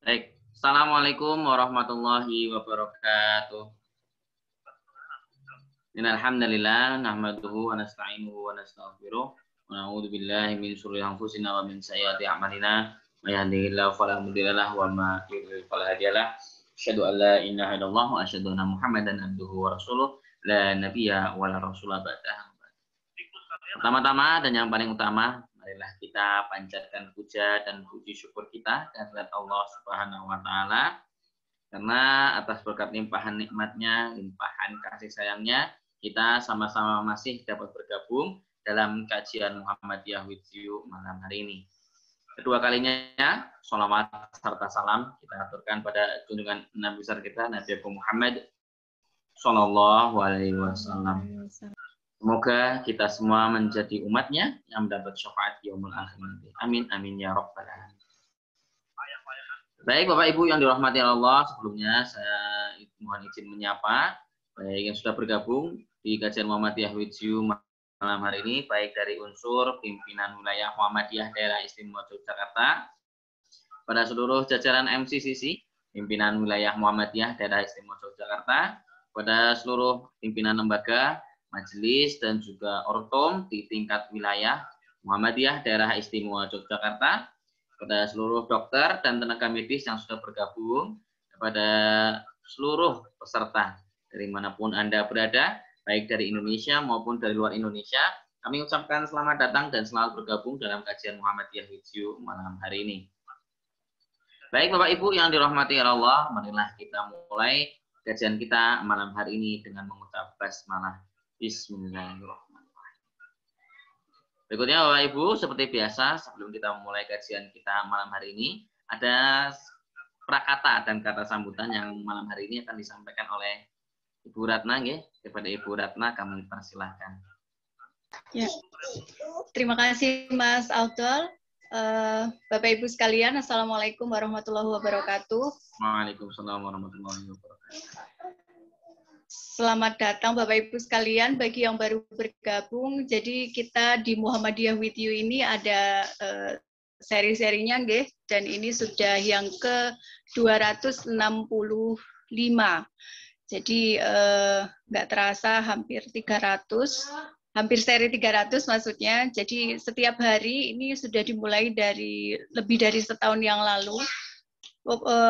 Baik. Assalamualaikum warahmatullahi wabarakatuh. Innal hamdalillah nahmaduhu wa nasta'inuhu wa nastaghfiruh wa na'udzu billahi min shururi anfusina wa min sayyiati a'malina. May yahdihillahu fala mudilla lahu wa may yudlil fala hadiyalah. Asyhadu an la ilaha illallah wa asyhadu anna Muhammadan abduhu wa rasuluh la nabiyya wa la rasula ba'dahu. Pertama-tama dan yang paling utama, marilah kita panjatkan puja dan puji syukur kita kehadirat Allah Subhanahu wa taala karena atas berkat limpahan nikmatnya, limpahan kasih sayangnya, kita sama-sama masih dapat bergabung dalam kajian Muhammadiyah with you malam hari ini. Kedua kalinya, sholawat serta salam kita aturkan pada junjungan Nabi besar kita, Nabi Muhammad Sallallahu Alaihi Wasallam. Semoga kita semua menjadi umatnya yang mendapat syafaat yaumul akhir nanti. Amin, amin ya rabbal alamin. Baik Bapak Ibu yang dirahmati Allah, sebelumnya saya mohon izin menyapa baik yang sudah bergabung di kajian Muhammadiyah with you malam hari ini, baik dari unsur pimpinan wilayah Muhammadiyah Daerah Istimewa Yogyakarta, pada seluruh jajaran MCCC, pimpinan wilayah Muhammadiyah Daerah Istimewa Yogyakarta, pada seluruh pimpinan lembaga, majelis dan juga ortom di tingkat wilayah Muhammadiyah Daerah Istimewa Yogyakarta, kepada seluruh dokter dan tenaga medis yang sudah bergabung, kepada seluruh peserta dari manapun Anda berada, baik dari Indonesia maupun dari luar Indonesia, kami ucapkan selamat datang dan selamat bergabung dalam kajian Muhammadiyah with you malam hari ini. Baik Bapak Ibu yang dirahmati Allah, marilah kita mulai kajian kita malam hari ini dengan mengucap basmalah. Bismillahirrahmanirrahim. Berikutnya Bapak Ibu, seperti biasa sebelum kita memulai kajian kita malam hari ini, ada prakata dan kata sambutan yang malam hari ini akan disampaikan oleh Ibu Ratna, ya. Kepada Ibu Ratna kami persilahkan. Ya. Terima kasih Mas Audol. Bapak Ibu sekalian, Assalamualaikum warahmatullahi wabarakatuh. Waalaikumsalam warahmatullahi wabarakatuh. Selamat datang Bapak Ibu sekalian bagi yang baru bergabung. Jadi kita di Muhammadiyah with you ini ada seri-serinya nggih, dan ini sudah yang ke 265. Jadi nggak terasa hampir 300, hampir seri 300 maksudnya. Jadi setiap hari ini sudah dimulai dari lebih dari setahun yang lalu.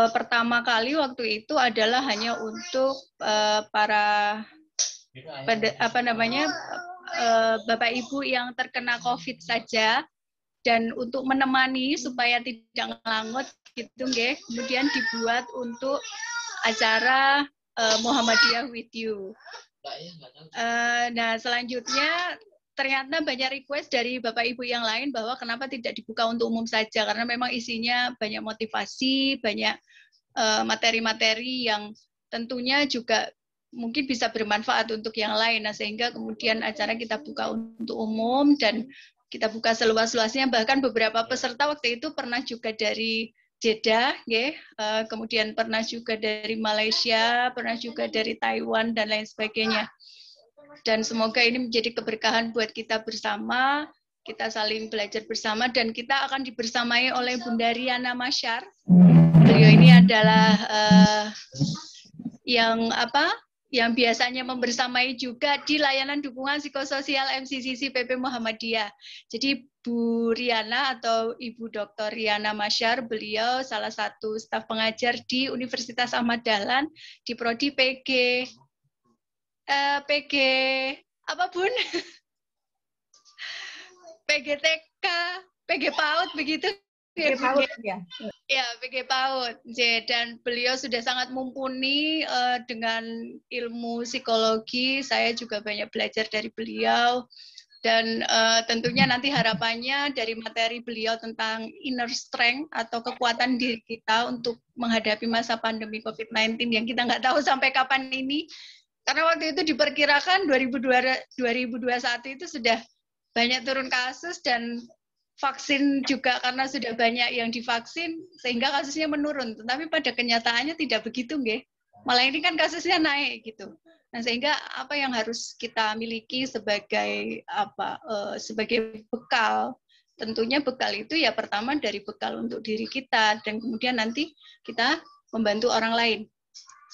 Pertama kali waktu itu adalah hanya untuk para Bapak Ibu yang terkena COVID saja, dan untuk menemani supaya tidak ngelangot gitu nggih. Kemudian dibuat untuk acara Muhammadiyah with you. Nah, selanjutnya ternyata banyak request dari Bapak Ibu yang lain bahwa kenapa tidak dibuka untuk umum saja, karena memang isinya banyak motivasi, banyak materi-materi yang tentunya juga mungkin bisa bermanfaat untuk yang lain. Nah, sehingga kemudian acara kita buka untuk umum dan kita buka seluas-luasnya. Bahkan beberapa peserta waktu itu pernah juga dari Jeddah, kemudian pernah juga dari Malaysia, pernah juga dari Taiwan dan lain sebagainya. Dan semoga ini menjadi keberkahan buat kita bersama, kita saling belajar bersama, dan kita akan dibersamai oleh Bunda Riana Masyar. Beliau ini adalah yang biasanya membersamai juga di layanan dukungan psikososial MCCC PP Muhammadiyah. Jadi Bu Riana atau Ibu Dr. Riana Masyar, beliau salah satu staf pengajar di Universitas Ahmad Dahlan di Prodi PG apa Bun? PGTK, PG PAUD begitu? PG PAUD ya. Ya, PG PAUD. Dan beliau sudah sangat mumpuni dengan ilmu psikologi. Saya juga banyak belajar dari beliau. Dan tentunya nanti harapannya dari materi beliau tentang inner strength atau kekuatan diri kita untuk menghadapi masa pandemi COVID-19 yang kita nggak tahu sampai kapan ini. Karena waktu itu diperkirakan 2021 itu sudah banyak turun kasus, dan vaksin juga karena sudah banyak yang divaksin sehingga kasusnya menurun. Tetapi pada kenyataannya tidak begitu, nggih. Malah ini kan kasusnya naik gitu. Nah, sehingga apa yang harus kita miliki sebagai sebagai bekal tentunya bekal itu ya pertama dari bekal untuk diri kita, dan kemudian nanti kita membantu orang lain.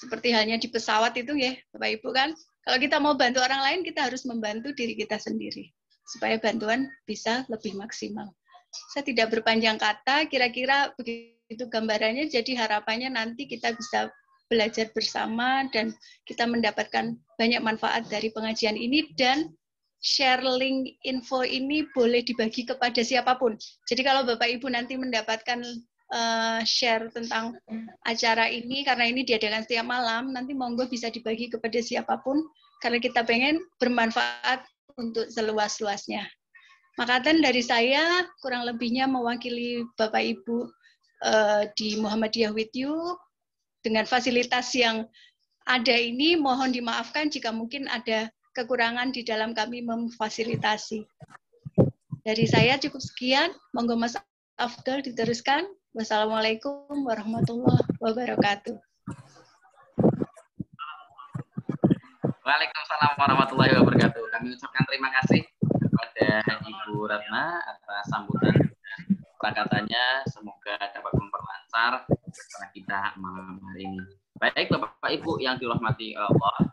Seperti halnya di pesawat itu ya, Bapak Ibu kan, kalau kita mau bantu orang lain, kita harus membantu diri kita sendiri, supaya bantuan bisa lebih maksimal. Saya tidak berpanjang kata, kira-kira begitu gambarannya, jadi harapannya nanti kita bisa belajar bersama, dan kita mendapatkan banyak manfaat dari pengajian ini, dan share link info ini boleh dibagi kepada siapapun. Jadi kalau Bapak Ibu nanti mendapatkan share tentang acara ini, karena ini diadakan setiap malam, nanti monggo bisa dibagi kepada siapapun, karena kita pengen bermanfaat untuk seluas-luasnya. Makatan dari saya, kurang lebihnya mewakili Bapak Ibu di Muhammadiyah with You, dengan fasilitas yang ada ini, mohon dimaafkan jika mungkin ada kekurangan di dalam kami memfasilitasi. Dari saya cukup sekian, monggo Mas Afdal diteruskan. Wassalamualaikum warahmatullahi wabarakatuh. Waalaikumsalam warahmatullahi wabarakatuh. Kami ucapkan terima kasih kepada Ibu Ratna atas sambutan dan perkataannya. Semoga dapat memperlancar acara kita malam hari ini. Baik Bapak Ibu yang dirahmati Allah,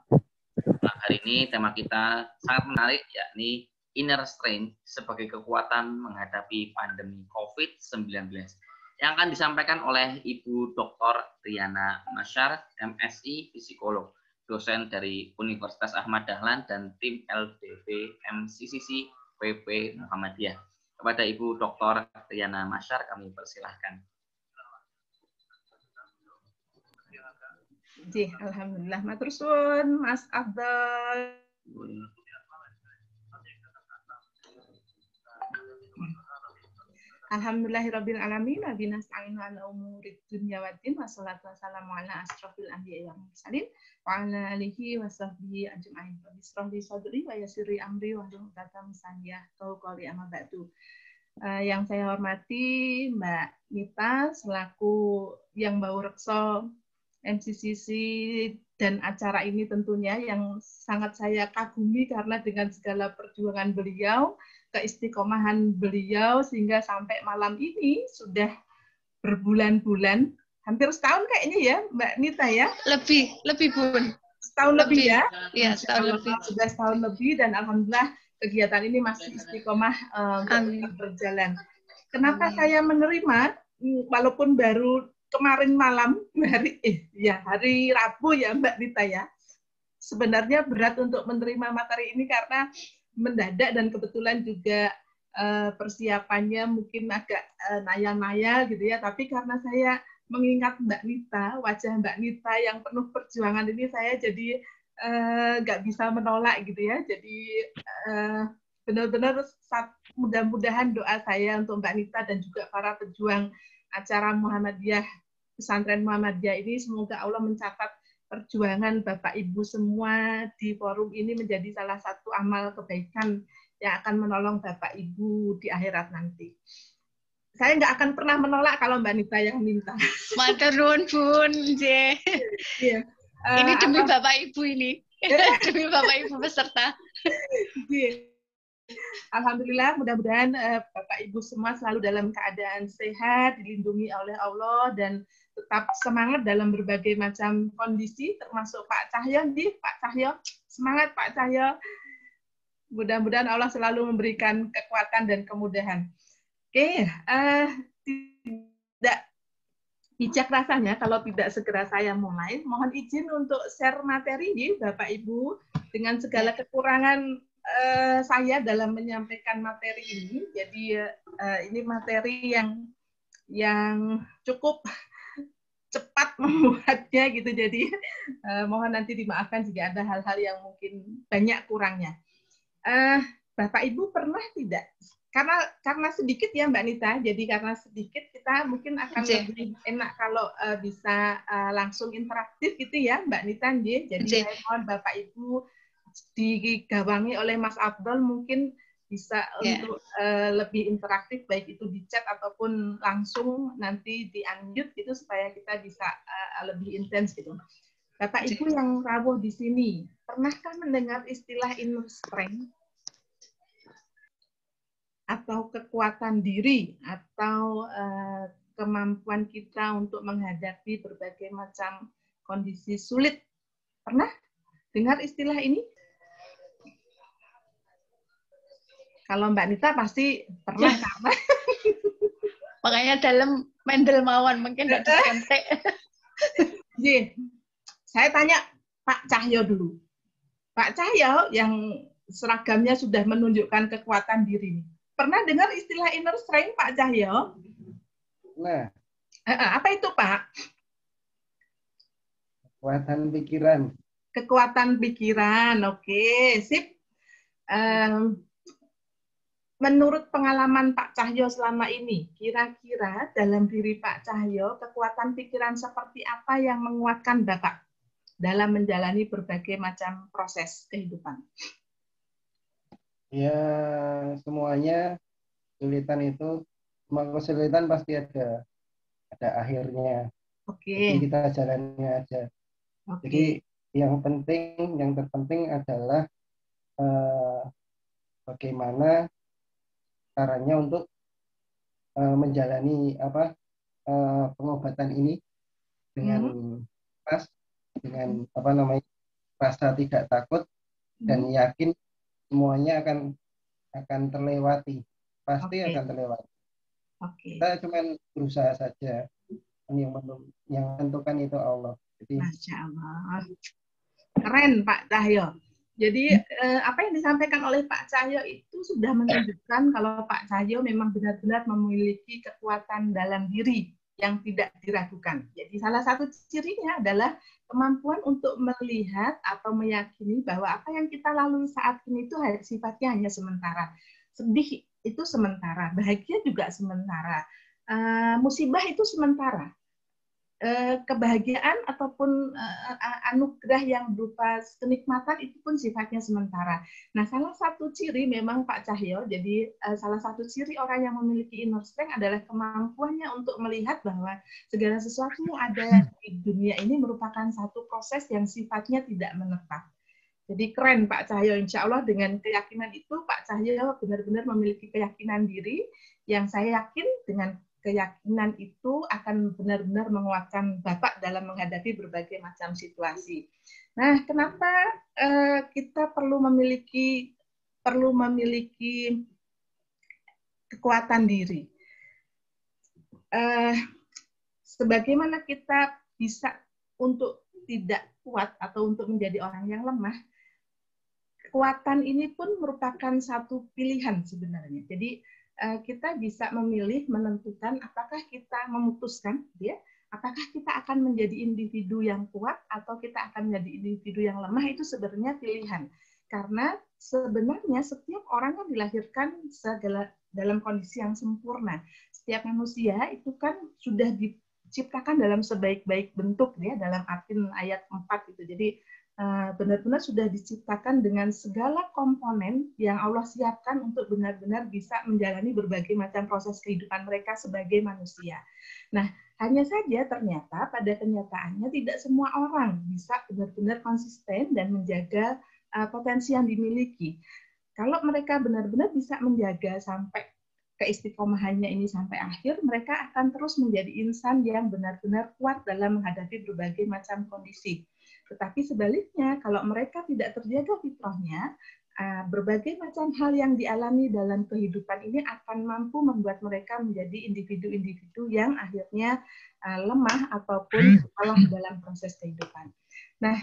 hari ini tema kita sangat menarik, yakni inner strength sebagai kekuatan menghadapi pandemi COVID-19. Yang akan disampaikan oleh Ibu Dr. Triana Masyar, MSI Psikolog, dosen dari Universitas Ahmad Dahlan dan tim LDV MCCC PP Muhammadiyah. Kepada Ibu Dr. Triana Masyar kami persilahkan. Alhamdulillah, matur suwun Mas Afdal. Alhamdulillahirabbil alamin wa binasta'inu ala umurid dunya waddin wassalatu wassalamu ala asrofil anbiya'i wal mursalin wa ala alihi wa sahbihi ajma'in. Bismillah sadri wa yassiri amri wa hlul 'uqdatam min lisani yafqahu qawli amma ba'du. Yang saya hormati Mbak Nita selaku yang bau rekso MCCC dan acara ini tentunya yang sangat saya kagumi karena dengan segala perjuangan beliau, keistiqomahan beliau sehingga sampai malam ini sudah berbulan-bulan, hampir setahun kayaknya ya Mbak Nita ya? Lebih Bun. Setahun lebih ya? Iya, setahun lebih. Sudah setahun lebih dan alhamdulillah kegiatan ini masih istiqomah untuk berjalan. Kenapa saya menerima walaupun baru kemarin malam hari Rabu ya Mbak Nita ya. Sebenarnya berat untuk menerima materi ini karena mendadak dan kebetulan juga persiapannya mungkin agak nayal-nayal gitu ya. Tapi karena saya mengingat Mbak Nita, wajah Mbak Nita yang penuh perjuangan ini, saya jadi nggak bisa menolak gitu ya. Jadi benar-benar mudah-mudahan doa saya untuk Mbak Nita dan juga para pejuang acara Muhammadiyah, pesantren Muhammadiyah ini, semoga Allah mencatat perjuangan Bapak Ibu semua di forum ini menjadi salah satu amal kebaikan yang akan menolong Bapak Ibu di akhirat nanti. Saya nggak akan pernah menolak kalau Mbak Nita yang minta. Matur nuwun Bun. Iya. Ini demi Bapak Ibu ini. Demi Bapak Ibu peserta. Iya. Alhamdulillah, mudah-mudahan Bapak Ibu semua selalu dalam keadaan sehat, dilindungi oleh Allah, dan tetap semangat dalam berbagai macam kondisi, termasuk Pak Cahyo. Pak Cahyo, semangat Pak Cahyo. Mudah-mudahan Allah selalu memberikan kekuatan dan kemudahan. Oke, tidak bijak rasanya kalau tidak segera saya mulai. Mohon izin untuk share materi nih, Bapak Ibu, dengan segala kekurangan saya dalam menyampaikan materi ini. Jadi ini materi yang cukup cepat membuatnya gitu. Jadi mohon nanti dimaafkan jika ada hal-hal yang mungkin banyak kurangnya. Bapak Ibu pernah tidak? Karena sedikit ya Mbak Nita. Jadi karena sedikit kita mungkin akan lebih enak kalau bisa langsung interaktif gitu ya Mbak Nita. Jadi saya mohon Bapak Ibu digawangi oleh Mas Afdal mungkin bisa untuk lebih interaktif, baik itu di chat ataupun langsung nanti di unmute gitu supaya kita bisa lebih intens gitu. Bapak Ibu yang rawuh di sini, pernahkah mendengar istilah inner strength? atau kekuatan diri atau kemampuan kita untuk menghadapi berbagai macam kondisi sulit. Pernah dengar istilah ini? Kalau Mbak Nita pasti pernah karena makanya dalam mendel mawon mungkin tidak dikontek. Saya tanya Pak Cahyo dulu. Pak Cahyo yang seragamnya sudah menunjukkan kekuatan diri. Pernah dengar istilah inner strength, Pak Cahyo? Nah, apa itu, Pak? kekuatan pikiran. Kekuatan pikiran, oke, sip. Menurut pengalaman Pak Cahyo selama ini, kira-kira dalam diri Pak Cahyo, kekuatan pikiran seperti apa yang menguatkan Bapak dalam menjalani berbagai macam proses kehidupan? Ya, semuanya kesulitan itu, semua kesulitan pasti ada akhirnya. Oke. Jadi kita jalannya aja. Oke. Jadi yang terpenting adalah bagaimana caranya untuk menjalani pengobatan ini dengan pas, dengan rasa tidak takut dan yakin semuanya akan terlewati, pasti akan terlewati. Kita cuma berusaha saja, yang menentukan itu Allah. Jadi, Masya Allah, keren Pak Cahyo. Jadi apa yang disampaikan oleh Pak Cahyo itu sudah menunjukkan kalau Pak Cahyo memang benar-benar memiliki kekuatan dalam diri yang tidak diragukan. Jadi salah satu cirinya adalah kemampuan untuk melihat atau meyakini bahwa apa yang kita lalui saat ini itu sifatnya hanya sementara. Sedih itu sementara, bahagia juga sementara, musibah itu sementara. Kebahagiaan ataupun anugerah yang berupa kenikmatan itu pun sifatnya sementara. Nah, salah satu ciri memang Pak Cahyo, jadi salah satu ciri orang yang memiliki inner strength adalah kemampuannya untuk melihat bahwa segala sesuatu yang ada di dunia ini merupakan satu proses yang sifatnya tidak menetap. Jadi keren Pak Cahyo, insya Allah dengan keyakinan itu Pak Cahyo benar-benar memiliki keyakinan diri yang saya yakin dengan keyakinan itu akan benar-benar menguatkan Bapak dalam menghadapi berbagai macam situasi. Nah, kenapa kita perlu memiliki kekuatan diri? Sebagaimana kita bisa untuk tidak kuat atau untuk menjadi orang yang lemah, kekuatan ini pun merupakan satu pilihan sebenarnya. Jadi kita bisa memilih, menentukan apakah kita memutuskan, ya, apakah kita akan menjadi individu yang kuat atau kita akan menjadi individu yang lemah, itu sebenarnya pilihan. Karena sebenarnya setiap orang kan dilahirkan dalam kondisi yang sempurna. Setiap manusia itu kan sudah diciptakan dalam sebaik-baik bentuk, ya, dalam Atin ayat 4 gitu. Jadi benar-benar sudah diciptakan dengan segala komponen yang Allah siapkan untuk benar-benar bisa menjalani berbagai macam proses kehidupan mereka sebagai manusia. Nah, hanya saja ternyata pada kenyataannya tidak semua orang bisa benar-benar konsisten dan menjaga potensi yang dimiliki. Kalau mereka benar-benar bisa menjaga sampai keistiqomahannya ini sampai akhir, mereka akan terus menjadi insan yang benar-benar kuat dalam menghadapi berbagai macam kondisi. Tetapi sebaliknya, kalau mereka tidak terjaga fitrahnya, berbagai macam hal yang dialami dalam kehidupan ini akan mampu membuat mereka menjadi individu-individu yang akhirnya lemah ataupun kalah dalam proses kehidupan. Nah,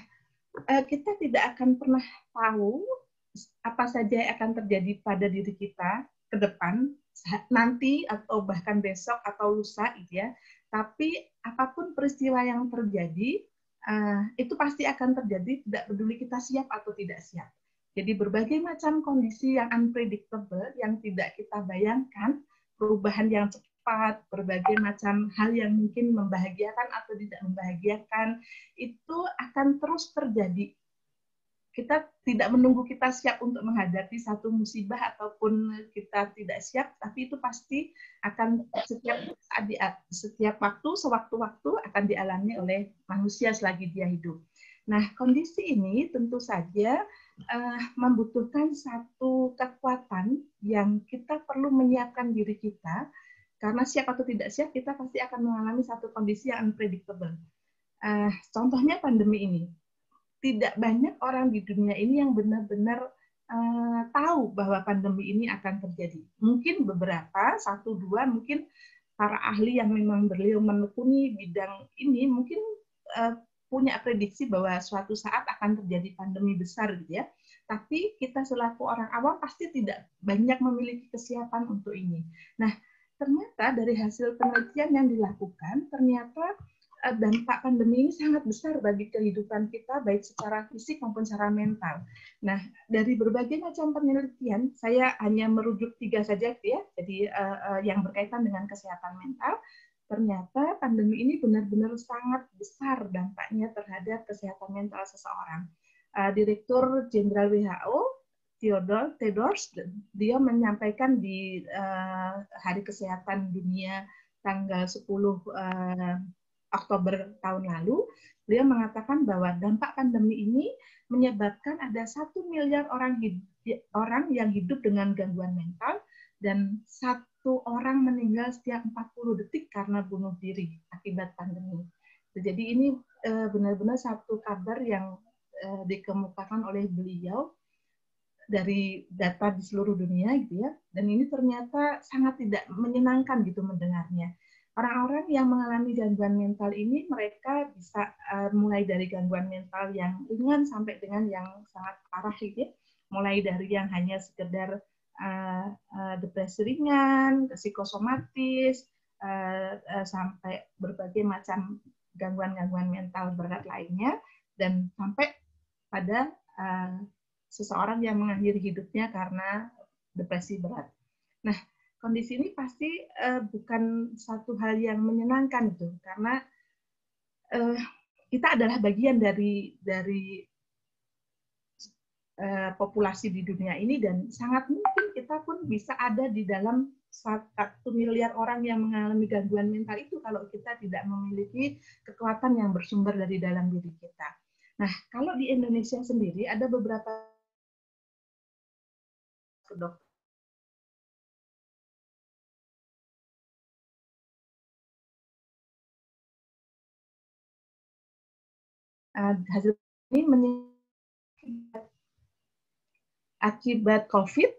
kita tidak akan pernah tahu apa saja yang akan terjadi pada diri kita ke depan, nanti atau bahkan besok atau lusa, gitu ya. Tapi apapun peristiwa yang terjadi, itu pasti akan terjadi, tidak peduli kita siap atau tidak siap. Jadi berbagai macam kondisi yang unpredictable, yang tidak kita bayangkan, perubahan yang cepat, berbagai macam hal yang mungkin membahagiakan atau tidak membahagiakan, itu akan terus terjadi. Kita tidak menunggu kita siap untuk menghadapi satu musibah ataupun kita tidak siap, tapi itu pasti akan setiap waktu, sewaktu-waktu akan dialami oleh manusia selagi dia hidup. Nah, kondisi ini tentu saja membutuhkan satu kekuatan yang kita perlu menyiapkan diri kita, karena siap atau tidak siap kita pasti akan mengalami satu kondisi yang unpredictable. Contohnya pandemi ini, tidak banyak orang di dunia ini yang benar-benar tahu bahwa pandemi ini akan terjadi. Mungkin beberapa, satu dua, mungkin para ahli yang memang beliau menekuni bidang ini mungkin punya prediksi bahwa suatu saat akan terjadi pandemi besar gitu ya. Tapi kita selaku orang awam pasti tidak banyak memiliki kesiapan untuk ini. Nah, ternyata dari hasil penelitian yang dilakukan, ternyata dampak pandemi ini sangat besar bagi kehidupan kita, baik secara fisik maupun secara mental. Nah, dari berbagai macam penelitian, saya hanya merujuk 3 saja ya, jadi yang berkaitan dengan kesehatan mental, ternyata pandemi ini benar-benar sangat besar dampaknya terhadap kesehatan mental seseorang. Direktur Jenderal WHO, Theodore Tedros, dia menyampaikan di Hari Kesehatan Dunia tanggal 10 Oktober tahun lalu, beliau mengatakan bahwa dampak pandemi ini menyebabkan ada 1 miliar orang yang hidup dengan gangguan mental dan 1 orang meninggal setiap 40 detik karena bunuh diri akibat pandemi. Jadi ini benar-benar satu kabar yang dikemukakan oleh beliau dari data di seluruh dunia gitu ya. Dan ini ternyata sangat tidak menyenangkan gitu mendengarnya. Orang-orang yang mengalami gangguan mental ini mereka bisa mulai dari gangguan mental yang ringan sampai dengan yang sangat parah gitu ya. Mulai dari yang hanya sekedar depresi ringan, psikosomatis, sampai berbagai macam gangguan-gangguan mental berat lainnya, dan sampai pada seseorang yang mengakhiri hidupnya karena depresi berat. Nah, kondisi ini pasti bukan satu hal yang menyenangkan itu, karena kita adalah bagian dari populasi di dunia ini, dan sangat mungkin kita pun bisa ada di dalam 1 miliar orang yang mengalami gangguan mental itu kalau kita tidak memiliki kekuatan yang bersumber dari dalam diri kita. Nah, kalau di Indonesia sendiri ada beberapa dokter hasil ini akibat COVID,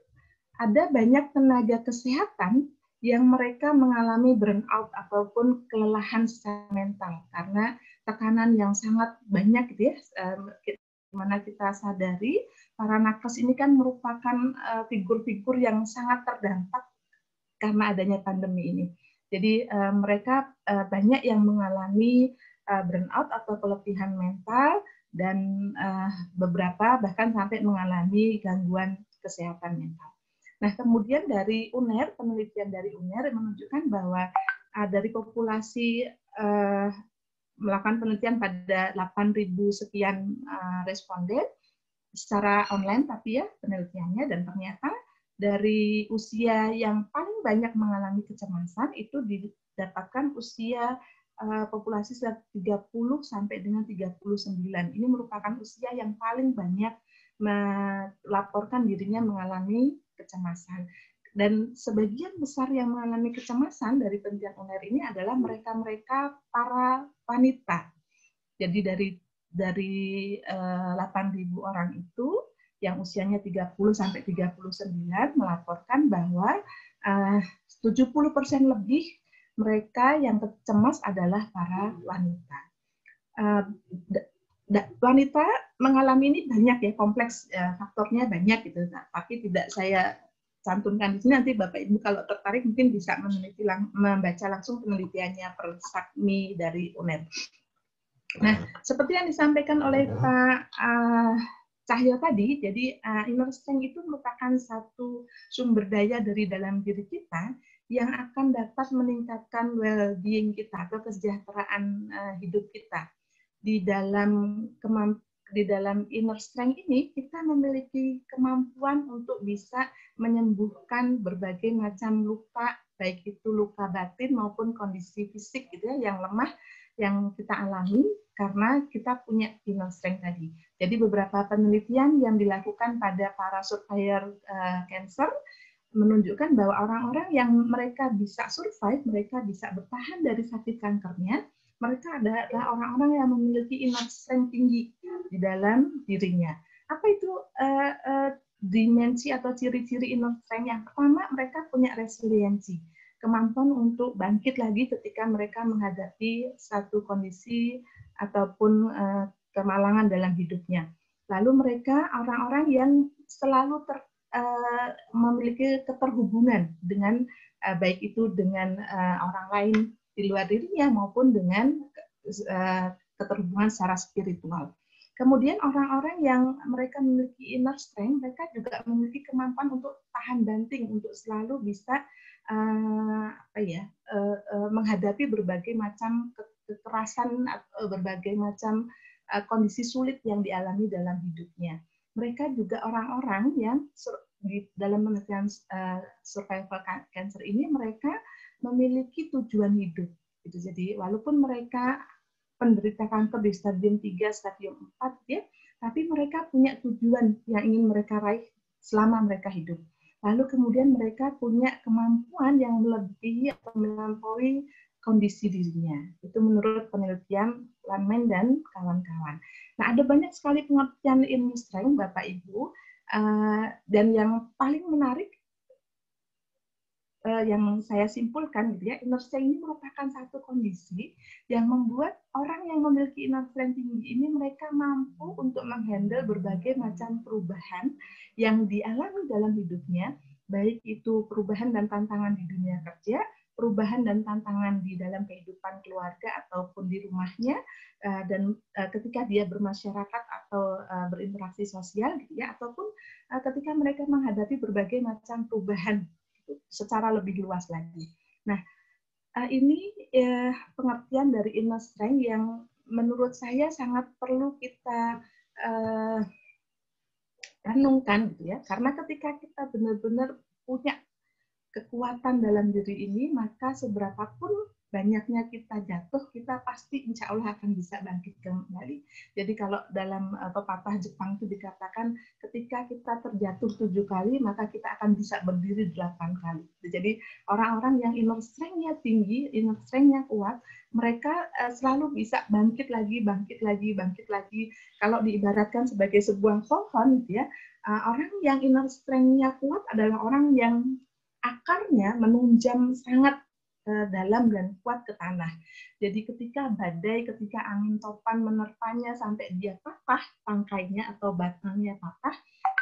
ada banyak tenaga kesehatan yang mereka mengalami burnout ataupun kelelahan secara mental karena tekanan yang sangat banyak gitu ya. Dimana kita sadari para nakes ini kan merupakan figur-figur yang sangat terdampak karena adanya pandemi ini. Jadi mereka banyak yang mengalami burnout atau keletihan mental, dan beberapa bahkan sampai mengalami gangguan kesehatan mental. Nah, kemudian dari UNER, penelitian dari UNER menunjukkan bahwa dari populasi melakukan penelitian pada 8.000 sekian responden secara online, tapi ya penelitiannya, dan ternyata dari usia yang paling banyak mengalami kecemasan itu didapatkan usia populasi 30 sampai dengan 39. Ini merupakan usia yang paling banyak melaporkan dirinya mengalami kecemasan. Dan sebagian besar yang mengalami kecemasan dari penelitian UNER ini adalah mereka-mereka para wanita. Jadi dari 8.000 orang itu yang usianya 30 sampai 39 melaporkan bahwa 70% lebih mereka yang cemas adalah para wanita. Wanita mengalami ini banyak ya, kompleks faktornya banyak gitu. Tapi tidak saya cantumkan di sini. Nanti Bapak Ibu kalau tertarik mungkin bisa membaca langsung penelitiannya Persakmi dari UNER. Nah, seperti yang disampaikan oleh Pak Cahyo tadi, jadi inner strength itu merupakan satu sumber daya dari dalam diri kita yang akan dapat meningkatkan well-being kita atau kesejahteraan hidup kita. Di dalam inner strength ini kita memiliki kemampuan untuk bisa menyembuhkan berbagai macam luka, baik itu luka batin maupun kondisi fisik gitu ya, yang lemah yang kita alami karena kita punya inner strength tadi. Jadi beberapa penelitian yang dilakukan pada para survivor cancer menunjukkan bahwa orang-orang yang mereka bisa survive, mereka bisa bertahan dari sakit kankernya, mereka adalah orang-orang yang memiliki inner strength tinggi di dalam dirinya. Apa itu dimensi atau ciri-ciri inner strength? Yang pertama, mereka punya resiliensi, kemampuan untuk bangkit lagi ketika mereka menghadapi satu kondisi ataupun kemalangan dalam hidupnya. Lalu mereka orang-orang yang selalu memiliki keterhubungan dengan baik itu dengan orang lain di luar dirinya maupun dengan keterhubungan secara spiritual. Kemudian orang-orang yang mereka memiliki inner strength, mereka juga memiliki kemampuan untuk tahan banting, untuk selalu bisa menghadapi berbagai macam kekerasan, berbagai macam kondisi sulit yang dialami dalam hidupnya. Mereka juga orang-orang yang di dalam penelitian survival cancer ini mereka memiliki tujuan hidup. Gitu. Jadi walaupun mereka penderita kanker di stadium 3, stadium 4, ya, tapi mereka punya tujuan yang ingin mereka raih selama mereka hidup. Lalu kemudian mereka punya kemampuan yang melebihi atau melampaui kondisi dirinya. Itu menurut penelitian Lanman dan kawan-kawan. Nah, ada banyak sekali pengertian ilmu strength, Bapak Ibu, dan yang paling menarik yang saya simpulkan, gitu ya, inner strength ini merupakan satu kondisi yang membuat orang yang memiliki inner strength tinggi ini mereka mampu untuk menghandle berbagai macam perubahan yang dialami dalam hidupnya, baik itu perubahan dan tantangan di dunia kerja, perubahan dan tantangan di dalam kehidupan keluarga ataupun di rumahnya, dan ketika dia bermasyarakat atau berinteraksi sosial, gitu ya, ataupun ketika mereka menghadapi berbagai macam perubahan secara lebih luas lagi. Nah, ini pengertian dari inner strength yang menurut saya sangat perlu kita renungkan, gitu ya. Karena ketika kita benar-benar punya kekuatan dalam diri ini, maka seberapapun banyaknya kita jatuh, kita pasti insya Allah akan bisa bangkit kembali. Jadi kalau dalam pepatah Jepang itu dikatakan, ketika kita terjatuh 7 kali, maka kita akan bisa berdiri 8 kali. Jadi orang-orang yang inner strength-nya tinggi, inner strength-nya kuat, mereka selalu bisa bangkit lagi, bangkit lagi, bangkit lagi. Kalau diibaratkan sebagai sebuah pohon, gitu ya, orang yang inner strength-nya kuat adalah orang yang akarnya menunjam sangat dalam dan kuat ke tanah. Jadi ketika badai, ketika angin topan menerpanya sampai dia patah tangkainya atau batangnya patah,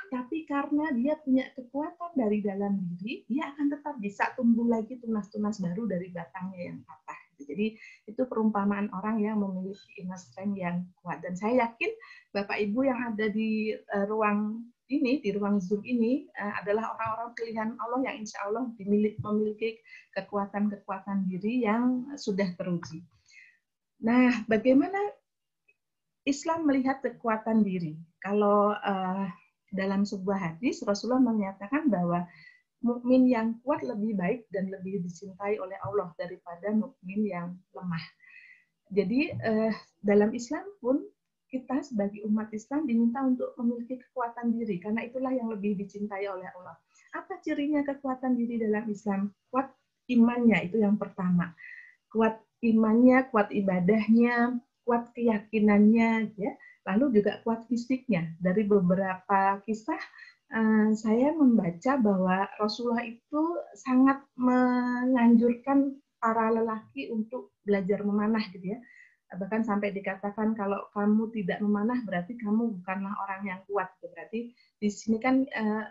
tapi karena dia punya kekuatan dari dalam diri, dia akan tetap bisa tumbuh lagi tunas-tunas baru dari batangnya yang patah. Jadi itu perumpamaan orang yang memiliki inner strength yang kuat. Dan saya yakin Bapak Ibu yang ada di ruang ini, di ruang Zoom ini adalah orang-orang pilihan Allah yang insya Allah memiliki kekuatan-kekuatan diri yang sudah teruji. Nah, bagaimana Islam melihat kekuatan diri? Kalau dalam sebuah hadis, Rasulullah menyatakan bahwa mukmin yang kuat lebih baik dan lebih dicintai oleh Allah daripada mukmin yang lemah. Jadi dalam Islam pun kita sebagai umat Islam diminta untuk memiliki kekuatan diri, karena itulah yang lebih dicintai oleh Allah. Apa cirinya kekuatan diri dalam Islam? Kuat imannya, itu yang pertama. Kuat imannya, kuat ibadahnya, kuat keyakinannya, ya. Lalu juga kuat fisiknya. Dari beberapa kisah, saya membaca bahwa Rasulullah itu sangat menganjurkan para lelaki untuk belajar memanah, gitu ya. Bahkan sampai dikatakan kalau kamu tidak memanah berarti kamu bukanlah orang yang kuat. Berarti di sini kan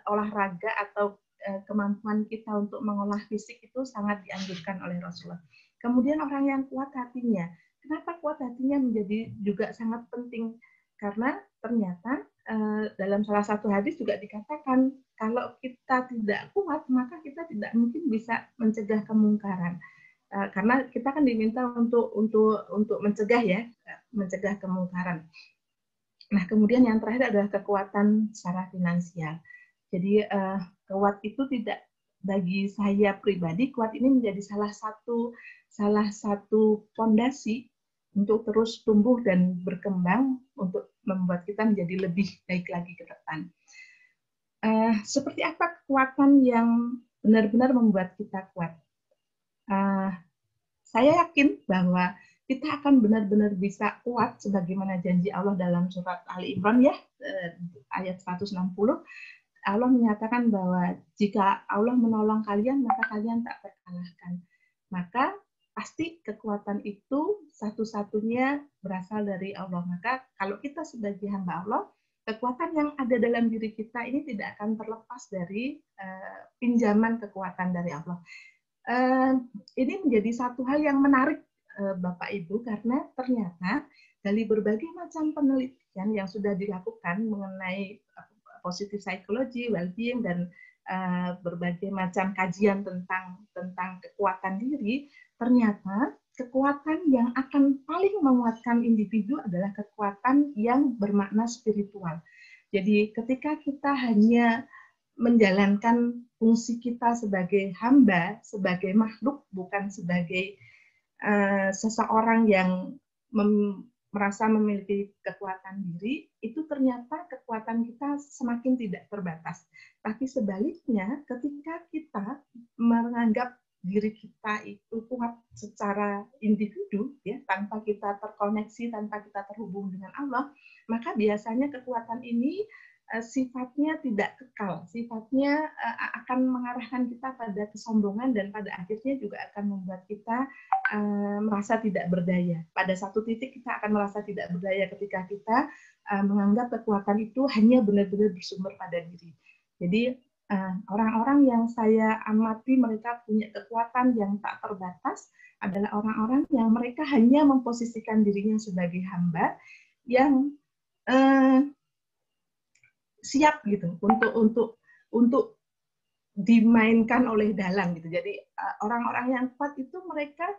olahraga atau kemampuan kita untuk mengolah fisik itu sangat dianjurkan oleh Rasulullah. Kemudian orang yang kuat hatinya. Kenapa kuat hatinya menjadi juga sangat penting? Karena ternyata dalam salah satu hadis juga dikatakan kalau kita tidak kuat maka kita tidak mungkin bisa mencegah kemungkaran. Karena kita kan diminta untuk mencegah, ya, mencegah kemungkaran. Nah, kemudian yang terakhir adalah kekuatan secara finansial. Jadi kuat itu tidak, bagi saya pribadi, kuat ini menjadi salah satu pondasi untuk terus tumbuh dan berkembang untuk membuat kita menjadi lebih baik lagi ke depan. Seperti apa kekuatan yang benar-benar membuat kita kuat? Saya yakin bahwa kita akan benar-benar bisa kuat sebagaimana janji Allah dalam surat Ali Imran ya, ayat 160. Allah menyatakan bahwa jika Allah menolong kalian, maka kalian tak terkalahkan. Maka pasti kekuatan itu satu-satunya berasal dari Allah. Maka kalau kita sebagai hamba Allah, kekuatan yang ada dalam diri kita ini tidak akan terlepas dari pinjaman kekuatan dari Allah. Ini menjadi satu hal yang menarik Bapak Ibu, karena ternyata dari berbagai macam penelitian yang sudah dilakukan mengenai positive psychology, well-being, dan berbagai macam kajian tentang kekuatan diri, ternyata kekuatan yang akan paling menguatkan individu adalah kekuatan yang bermakna spiritual. Jadi ketika kita hanya menjalankan fungsi kita sebagai hamba, sebagai makhluk, bukan sebagai seseorang yang merasa memiliki kekuatan diri, itu ternyata kekuatan kita semakin tidak terbatas. Tapi sebaliknya, ketika kita menganggap diri kita itu kuat secara individu, ya, tanpa kita terkoneksi, tanpa kita terhubung dengan Allah, maka biasanya kekuatan ini sifatnya tidak kekal, sifatnya akan mengarahkan kita pada kesombongan dan pada akhirnya juga akan membuat kita merasa tidak berdaya. Pada satu titik kita akan merasa tidak berdaya ketika kita menganggap kekuatan itu hanya benar-benar bersumber pada diri. Jadi orang-orang yang saya amati mereka punya kekuatan yang tak terbatas adalah orang-orang yang mereka hanya memposisikan dirinya sebagai hamba yang siap gitu untuk dimainkan oleh dalang gitu. Jadi orang-orang yang kuat itu mereka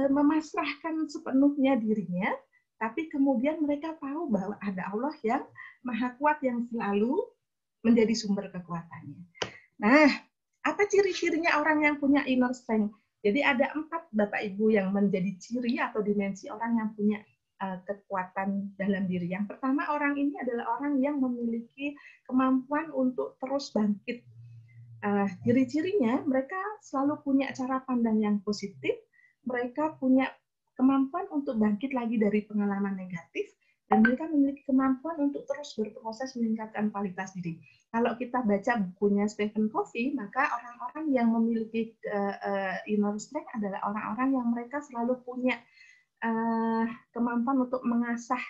memasrahkan sepenuhnya dirinya, tapi kemudian mereka tahu bahwa ada Allah yang maha kuat yang selalu menjadi sumber kekuatannya. Nah, apa ciri-cirinya orang yang punya inner strength? Jadi ada 4 Bapak Ibu yang menjadi ciri atau dimensi orang yang punya kekuatan dalam diri. Yang pertama, orang ini adalah orang yang memiliki kemampuan untuk terus bangkit. Ciri-cirinya mereka selalu punya cara pandang yang positif, mereka punya kemampuan untuk bangkit lagi dari pengalaman negatif, dan mereka memiliki kemampuan untuk terus berproses meningkatkan kualitas diri. Kalau kita baca bukunya Stephen Covey, maka orang-orang yang memiliki inner strength adalah orang-orang yang mereka selalu punya kemampuan untuk mengasah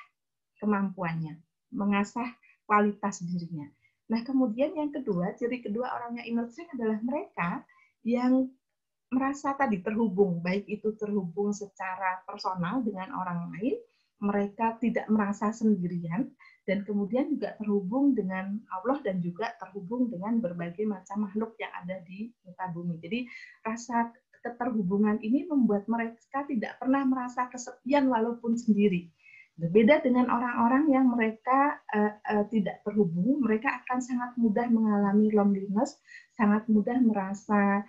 kemampuannya, mengasah kualitas dirinya. Nah, kemudian yang kedua, ciri kedua orangnya inner strength adalah mereka yang merasa tadi terhubung, baik itu terhubung secara personal dengan orang lain, mereka tidak merasa sendirian, dan kemudian juga terhubung dengan Allah dan juga terhubung dengan berbagai macam makhluk yang ada di muka bumi. Jadi rasa keterhubungan ini membuat mereka tidak pernah merasa kesepian walaupun sendiri. Berbeda dengan orang-orang yang mereka tidak terhubung, mereka akan sangat mudah mengalami loneliness, sangat mudah merasa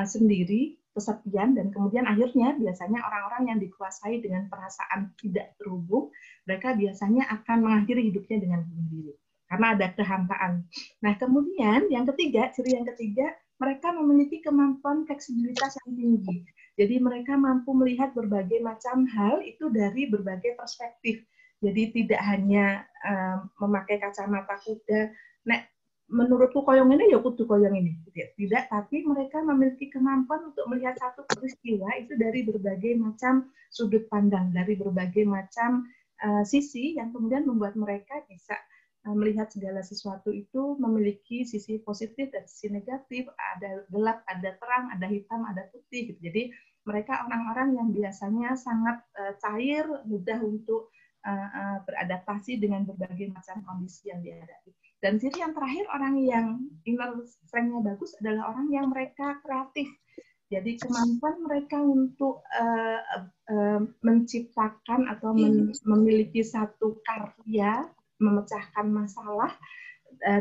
sendiri, kesepian, dan kemudian akhirnya biasanya orang-orang yang dikuasai dengan perasaan tidak terhubung, mereka biasanya akan mengakhiri hidupnya dengan bunuh diri karena ada kehampaan. Nah, kemudian yang ketiga, ciri yang ketiga, mereka memiliki kemampuan fleksibilitas yang tinggi. Jadi mereka mampu melihat berbagai macam hal itu dari berbagai perspektif. Jadi tidak hanya memakai kacamata kuda, nah, menurutku koyong ini ya kudu koyong ini. Tidak, tapi mereka memiliki kemampuan untuk melihat satu peristiwa itu dari berbagai macam sudut pandang, dari berbagai macam sisi yang kemudian membuat mereka bisa melihat segala sesuatu itu memiliki sisi positif dan sisi negatif, ada gelap, ada terang, ada hitam, ada putih. Gitu. Jadi mereka orang-orang yang biasanya sangat cair, mudah untuk beradaptasi dengan berbagai macam kondisi yang dihadapi. Dan ciri yang terakhir, orang yang inner strength-nya bagus adalah orang yang mereka kreatif. Jadi kemampuan mereka untuk menciptakan atau memiliki satu karya, memecahkan masalah,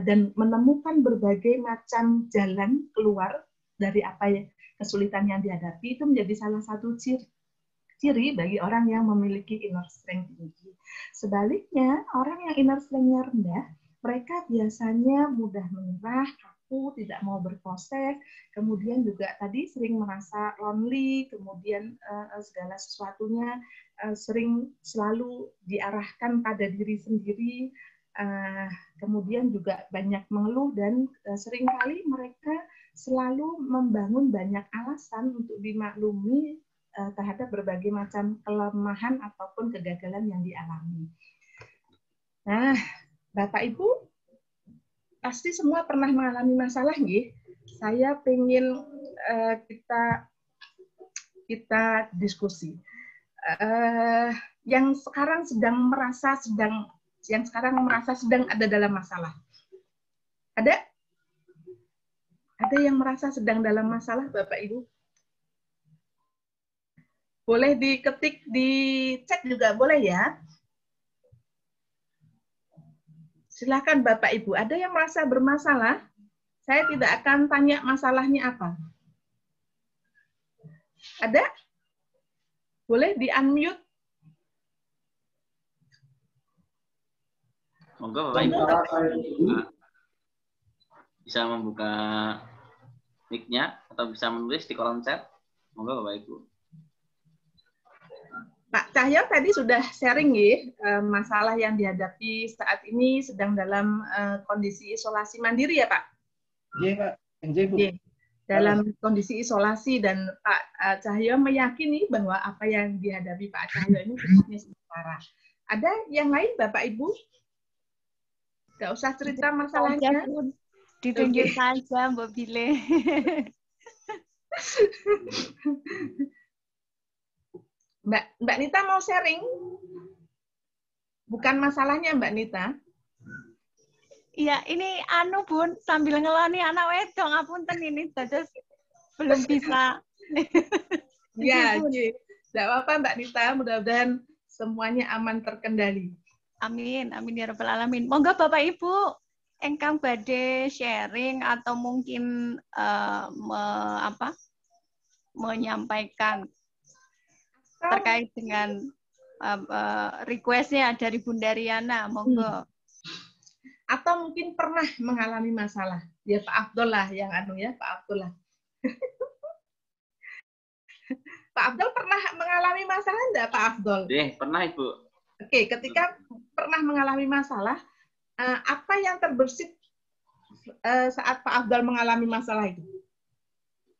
dan menemukan berbagai macam jalan keluar dari apa yang kesulitan yang dihadapi, itu menjadi salah satu ciri ciri bagi orang yang memiliki inner strength tinggi. Sebaliknya, orang yang inner strength-nya rendah, mereka biasanya mudah menyerah, kaku, tidak mau berproses, kemudian juga tadi sering merasa lonely, kemudian segala sesuatunya sering selalu diarahkan pada diri sendiri, kemudian juga banyak mengeluh dan seringkali mereka selalu membangun banyak alasan untuk dimaklumi terhadap berbagai macam kelemahan ataupun kegagalan yang dialami. Nah, Bapak Ibu pasti semua pernah mengalami masalah, nggih. Saya ingin kita diskusi. Yang sekarang merasa sedang ada dalam masalah. Ada yang merasa sedang dalam masalah, Bapak Ibu? Boleh diketik di chat juga boleh ya. Silakan Bapak Ibu. Ada yang merasa bermasalah? Saya tidak akan tanya masalahnya apa. Ada? Boleh di-unmute? Monggo Bapak Ibu. Bisa membuka mic-nya atau bisa menulis di kolom chat. Monggo Bapak Ibu. Pak Cahyo tadi sudah sharing ya, masalah yang dihadapi saat ini sedang dalam kondisi isolasi mandiri ya Pak? Iya Pak, Bu. Dalam kondisi isolasi dan Pak Cahyo meyakini bahwa apa yang dihadapi Pak Cahyo ini sifatnya sementara. Ada yang lain Bapak Ibu? Nggak usah cerita masalahnya. Ditunjuk saja Mbak Bile. Mbak Nita mau sharing? Bukan masalahnya Mbak Nita. Iya, ini Bun, sambil ngelani anak wedok, ngapunten ini dados belum bisa. Ya, tidak apa-apa Mbak Nita, mudah-mudahan semuanya aman terkendali. Amin, amin ya rabbal alamin. Monggo Bapak Ibu, engkang badhe sharing atau mungkin menyampaikan terkait dengan request-nya dari Bunda Riana, monggo. Atau mungkin pernah mengalami masalah. Ya Pak Abdul lah yang Pak Abdul lah. Pak Abdul pernah mengalami masalah enggak Pak Abdul? Pernah Ibu. Oke, ketika pernah mengalami masalah, apa yang terbersit saat Pak Abdul mengalami masalah itu?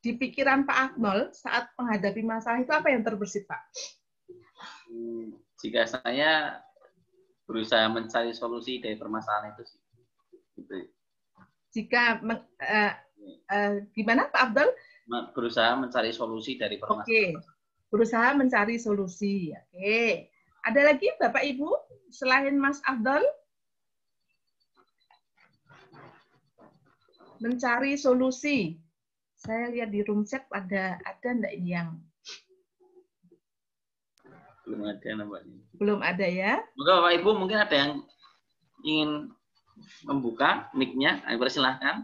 Di pikiran Pak Abdul saat menghadapi masalah itu apa yang terbersit Pak? Jika saya berusaha mencari solusi dari permasalahan itu sih. Gitu. Jika gimana Pak Abdul? Berusaha mencari solusi dari permasalahan. Oke, berusaha mencari solusi. Oke, ada lagi Bapak Ibu selain Mas Abdul? Mencari solusi. Saya lihat di room chat ada enggak ini yang belum ada nampaknya. Belum ada ya? Maka Bapak Ibu mungkin ada yang ingin membuka mic-nya, silahkan.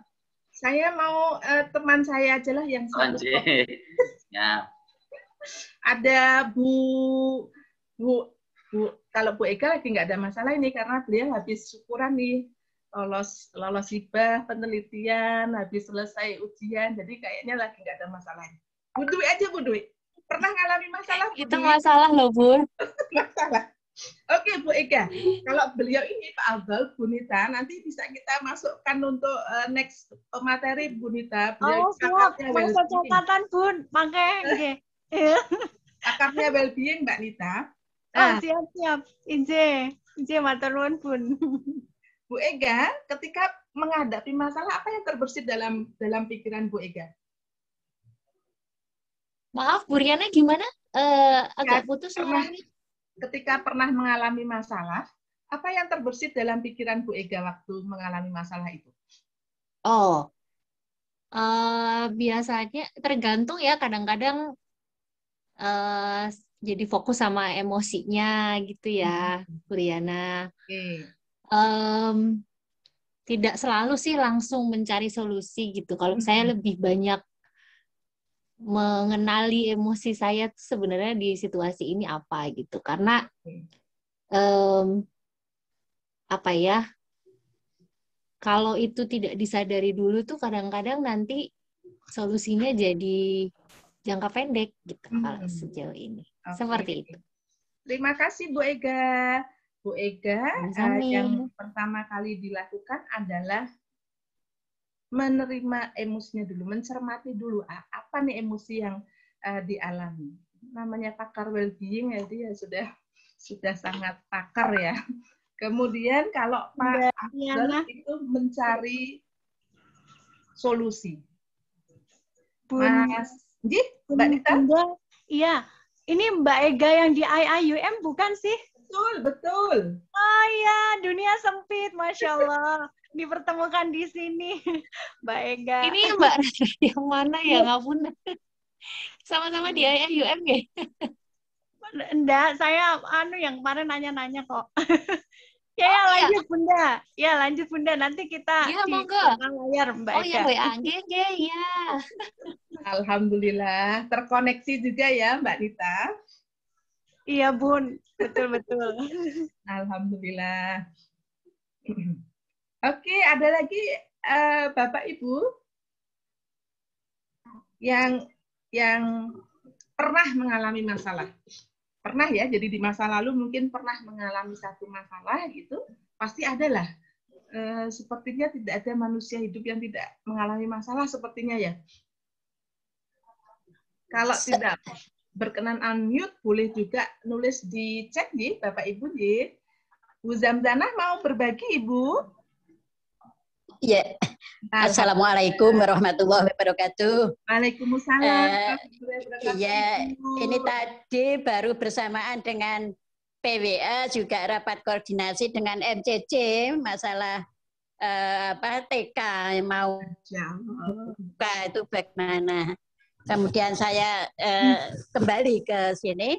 Saya mau teman saya aja lah yang satu. Ya. Ada Bu, kalau Bu Eka lagi nggak ada masalah ini karena beliau habis syukuran nih, lolos hibah penelitian, habis selesai ujian, jadi kayaknya lagi nggak ada masalah. Bu Dwi aja Bu Dwi. Pernah ngalami masalah? Itu masalah loh, Bu. Masalah. Oke, Bu Eka. Kalau beliau ini Pak Abdul, Bu Nita, nanti bisa kita masukkan untuk next materi Bu Nita. Oh, siap. Masuk catatan, Bun. Makanya. Akapnya well-being, Mbak Nita. Oh, siap. Inje matur nuwun, Bun. Bu Ega, ketika menghadapi masalah, apa yang terbersit dalam pikiran Bu Ega? Maaf, Bu Riana gimana? Agak putus suaranya. Ketika pernah mengalami masalah, apa yang terbersit dalam pikiran Bu Ega waktu mengalami masalah itu? Oh, biasanya tergantung ya. Kadang-kadang jadi fokus sama emosinya gitu ya, Bu Riana. Tidak selalu sih langsung mencari solusi gitu. Kalau saya lebih banyak mengenali emosi saya tuh sebenarnya di situasi ini apa gitu. Karena apa ya, kalau itu tidak disadari dulu tuh kadang-kadang nanti solusinya jadi jangka pendek gitu kalau sejauh ini. Seperti itu. Terima kasih Bu Ega. Bu Ega, Sama. yang pertama kali dilakukan adalah menerima emosinya dulu, mencermati dulu apa nih emosi yang dialami. Namanya pakar well-being, jadi ya sudah sangat pakar ya. Kemudian kalau Pak Afdal itu mencari solusi. Mas, Mbak Dita? Iya, ini Mbak Ega yang di IIUM bukan sih? Betul. Oh iya, dunia sempit, Masya Allah. Dipertemukan di sini, Mbak Ega. Ini Mbak yang mana ya, ngapun? Sama-sama di IIUM ya? Enggak, saya yang kemarin nanya-nanya kok. Ya, lanjut Bunda. Ya, lanjut Bunda. Nanti kita di layar Mbak Ega. Oh ya, ya. Alhamdulillah, terkoneksi juga ya Mbak Dita. Iya Bun, betul-betul. Alhamdulillah. Oke, ada lagi Bapak Ibu yang pernah mengalami masalah. Pernah ya, jadi di masa lalu mungkin pernah mengalami satu masalah gitu, pasti adalah. Sepertinya tidak ada manusia hidup yang tidak mengalami masalah sepertinya ya. Kalau tidak berkenan unmute, boleh juga nulis di chat nih, Bapak Ibu nih. Bu Zamzanah mau berbagi, Ibu? Ya. Assalamualaikum warahmatullahi wabarakatuh. Waalaikumsalam. Iya, ini tadi baru bersamaan dengan PWA juga rapat koordinasi dengan MCC masalah TK yang mau buka itu bagaimana. Kemudian saya kembali ke sini.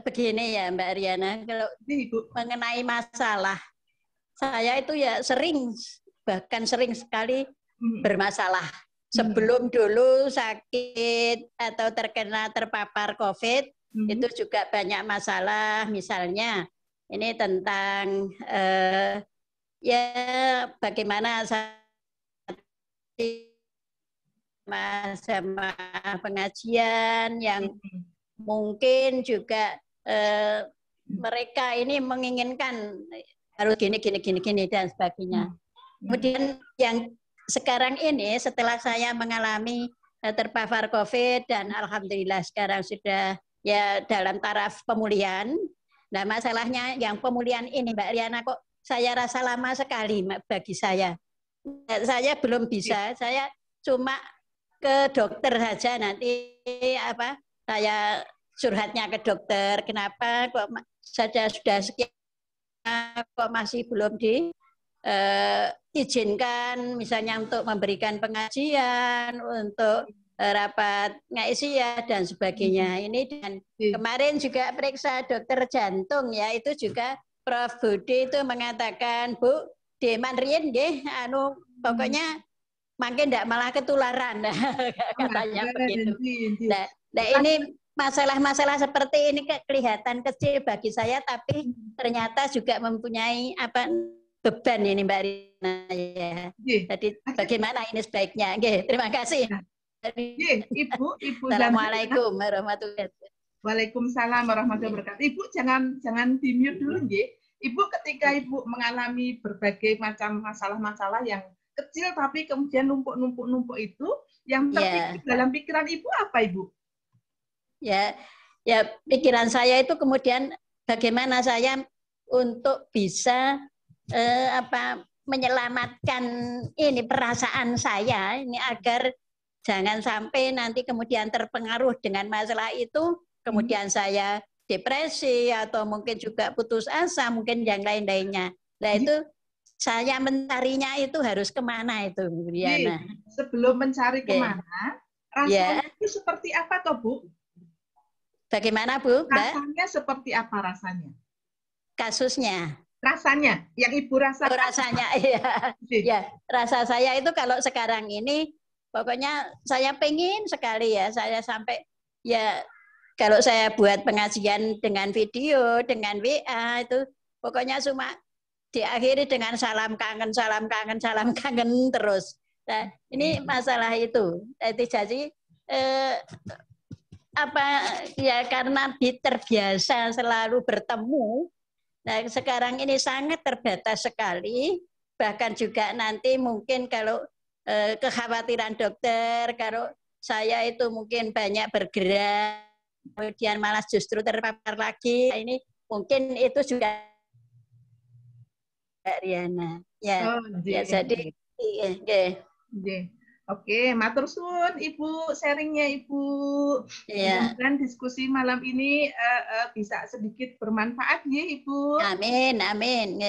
Begini ya Mbak Riana, kalau mengenai masalah, saya itu ya bahkan sering sekali bermasalah. Sebelum dulu sakit atau terpapar COVID, itu juga banyak masalah. Misalnya ini tentang ya bagaimana sama pengajian yang mungkin juga mereka ini menginginkan harus gini dan sebagainya. Kemudian yang sekarang ini setelah saya mengalami terpapar COVID dan alhamdulillah sekarang sudah ya dalam taraf pemulihan. Nah masalahnya yang pemulihan ini Mbak Riana kok saya rasa lama sekali bagi saya. Saya belum bisa, saya cuma ke dokter saja nanti saya curhatnya ke dokter. Kenapa kok saja sudah sekian kok masih belum diizinkan misalnya untuk memberikan pengajian, untuk rapat ngaisiyah dan sebagainya. Ini dan kemarin juga periksa dokter jantung ya, itu juga Prof Budi itu mengatakan, Bu, deman rien nggih, pokoknya makin tidak malah ketularan, katanya begitu. Nah ini masalah-masalah seperti ini kelihatan kecil bagi saya, tapi ternyata juga mempunyai beban ini Mbak Rina ya. Jadi bagaimana ini sebaiknya? Terima kasih. Ibu Assalamualaikum warahmatullahi wabarakatuh. Waalaikumsalam warahmatullahi wabarakatuh. Ibu jangan di-mute dulu nggih. Ibu ketika Ibu mengalami berbagai macam masalah-masalah yang kecil tapi kemudian numpuk itu, yang terpikir dalam pikiran Ibu apa Ibu? Ya pikiran saya itu kemudian bagaimana saya untuk bisa menyelamatkan ini perasaan saya ini agar jangan sampai nanti kemudian terpengaruh dengan masalah itu, kemudian saya depresi atau mungkin juga putus asa, mungkin yang lain-lainnya. Nah itu saya mencarinya itu harus kemana itu, Bu Riana? Sebelum mencari kemana, rasanya itu seperti apa toh Bu? Bagaimana Bu? Rasanya seperti apa rasanya? Kasusnya? Rasanya, yang Ibu rasakan? Rasanya, iya. Ya, rasa saya itu kalau sekarang ini pokoknya saya pengen sekali ya, saya sampai ya kalau saya buat pengajian dengan video, dengan WA itu pokoknya cuma diakhiri dengan salam kangen, salam kangen, salam kangen terus. Nah, ini masalah itu. Jadi apa ya karena terbiasa selalu bertemu. Nah, sekarang ini sangat terbatas sekali. Bahkan juga nanti mungkin kalau kekhawatiran dokter, kalau saya itu mungkin banyak bergerak, kemudian malah justru terpapar lagi. Ini mungkin itu juga Riana. Ya, ya jadi Oke, matur suwun Ibu sharingnya Ibu. Mudah-mudahan diskusi malam ini bisa sedikit bermanfaat ya Ibu. Amin, amin.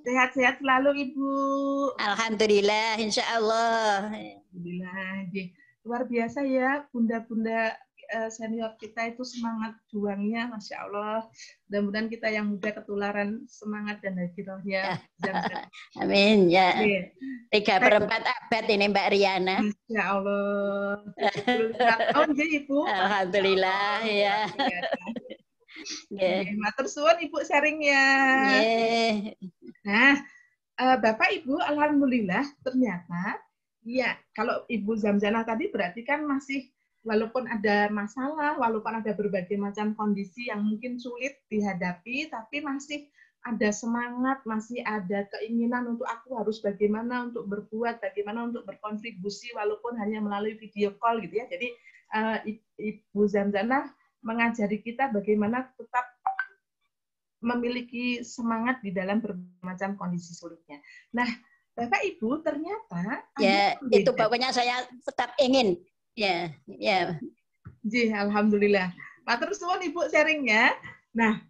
Sehat-sehat selalu Ibu. Alhamdulillah, insya Allah. Alhamdulillah. Luar biasa ya bunda-bunda senior kita itu semangat juangnya, Masya Allah. Mudah-mudahan kita yang muda ketularan semangat dan hadirohnya. Amin ya. 3/4 abad ini Mbak Riana. Masya Allah. 24 tahun ya Ibu. Alhamdulillah ya. Matur suwun Ibu sharingnya. Nah, Bapak Ibu, alhamdulillah ternyata ya kalau Ibu Zamzana tadi berarti kan masih walaupun ada masalah, walaupun ada berbagai macam kondisi yang mungkin sulit dihadapi, tapi masih ada semangat, masih ada keinginan untuk aku harus bagaimana untuk berbuat, bagaimana untuk berkontribusi, walaupun hanya melalui video call gitu ya. Jadi Ibu Zamzana mengajari kita bagaimana tetap memiliki semangat di dalam berbagai macam kondisi sulitnya. Nah, Bapak Ibu ternyata ya itu pokoknya saya tetap ingin. Ya. Alhamdulillah. Matur suwun Ibu sharingnya. Nah,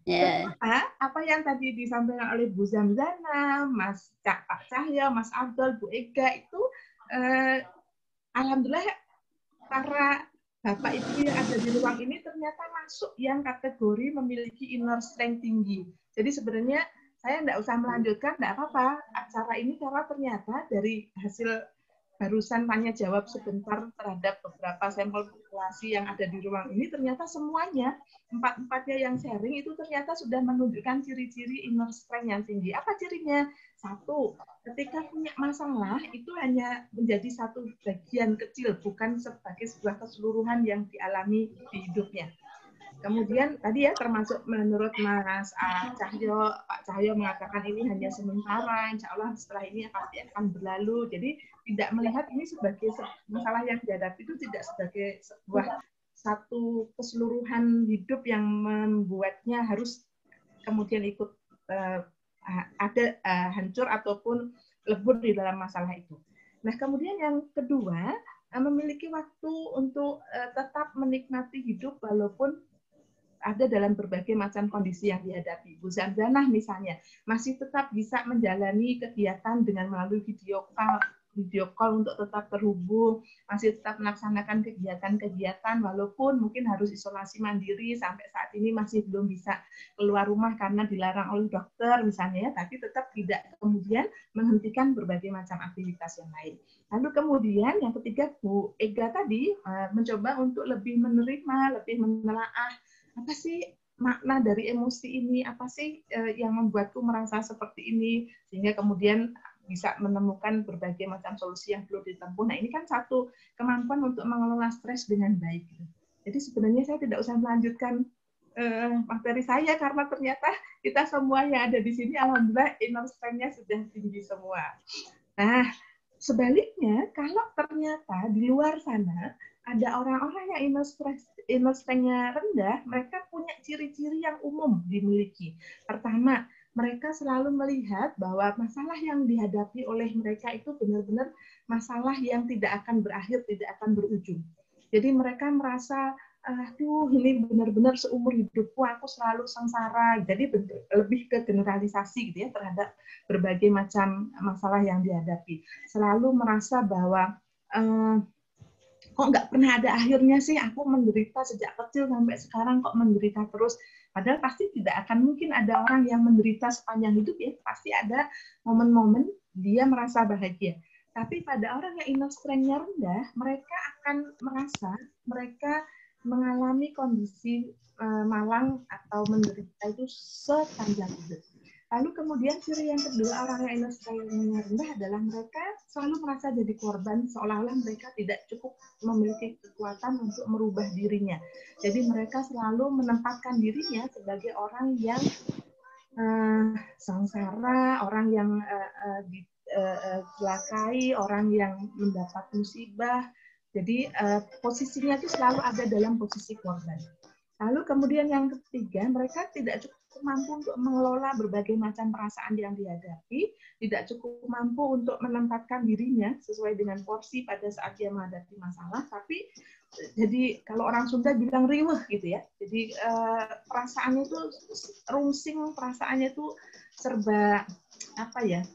apa yang tadi disampaikan oleh Bu Zamzana, Pak Cahyo, Mas Abdul, Bu Ega itu alhamdulillah para Bapak Ibu yang ada di ruang ini ternyata masuk yang kategori memiliki inner strength tinggi. Jadi sebenarnya saya tidak usah melanjutkan, tidak apa-apa acara ini karena ternyata dari hasil barusan tanya jawab sebentar terhadap beberapa sampel populasi yang ada di ruang ini, ternyata semuanya, empat-empatnya yang sharing itu ternyata sudah menunjukkan ciri-ciri inner strength yang tinggi. Apa cirinya? Satu, ketika punya masalah itu hanya menjadi satu bagian kecil, bukan sebagai sebuah keseluruhan yang dialami di hidupnya. Kemudian tadi ya termasuk menurut Mas Cahyo, Pak Cahyo mengatakan ini hanya sementara, insya Allah setelah ini pasti akan berlalu. Jadi tidak melihat ini sebagai masalah yang dihadapi itu tidak sebagai sebuah satu keseluruhan hidup yang membuatnya harus kemudian ikut ada hancur ataupun lebur di dalam masalah itu. Nah kemudian yang kedua, memiliki waktu untuk tetap menikmati hidup walaupun ada dalam berbagai macam kondisi yang dihadapi. Bu Zamzana misalnya masih tetap bisa menjalani kegiatan dengan melalui video call untuk tetap terhubung, masih tetap melaksanakan kegiatan-kegiatan walaupun mungkin harus isolasi mandiri sampai saat ini masih belum bisa keluar rumah karena dilarang oleh dokter misalnya ya, tapi tetap tidak kemudian menghentikan berbagai macam aktivitas yang lain. Lalu kemudian yang ketiga Bu Ega tadi mencoba untuk lebih menerima, lebih menelaah apa sih makna dari emosi ini, apa sih yang membuatku merasa seperti ini, sehingga kemudian bisa menemukan berbagai macam solusi yang perlu ditempuh. Nah ini kan satu kemampuan untuk mengelola stres dengan baik. Jadi sebenarnya saya tidak usah melanjutkan materi saya karena ternyata kita semua yang ada di sini alhamdulillah inner strength-nya sudah tinggi semua. Nah sebaliknya kalau ternyata di luar sana ada orang-orang yang inner strength-nya rendah, mereka punya ciri-ciri yang umum dimiliki. Pertama, mereka selalu melihat bahwa masalah yang dihadapi oleh mereka itu benar-benar masalah yang tidak akan berakhir, tidak akan berujung. Jadi mereka merasa, aduh ini benar-benar seumur hidupku aku selalu sengsara. Jadi lebih ke generalisasi gitu ya terhadap berbagai macam masalah yang dihadapi. Selalu merasa bahwa kok nggak pernah ada akhirnya sih, aku menderita sejak kecil sampai sekarang kok menderita terus. Padahal pasti tidak akan mungkin ada orang yang menderita sepanjang hidup ya, pasti ada momen-momen dia merasa bahagia. Tapi pada orang yang inner strength-nya rendah, mereka akan merasa mereka mengalami kondisi malang atau menderita itu sepanjang hidup. Lalu kemudian ciri yang kedua orang yang inner strength-nya rendah adalah mereka selalu merasa jadi korban, seolah-olah mereka tidak cukup memiliki kekuatan untuk merubah dirinya. Jadi mereka selalu menempatkan dirinya sebagai orang yang sengsara, orang yang dicelakai, orang yang mendapat musibah. Jadi posisinya itu selalu ada dalam posisi korban. Lalu kemudian yang ketiga, mereka tidak cukup mampu untuk mengelola berbagai macam perasaan yang dihadapi, tidak cukup mampu untuk menempatkan dirinya sesuai dengan porsi pada saat dia menghadapi masalah, tapi jadi kalau orang Sunda bilang riweh gitu ya. Jadi perasaannya itu rungsing, perasaannya itu serba apa ya?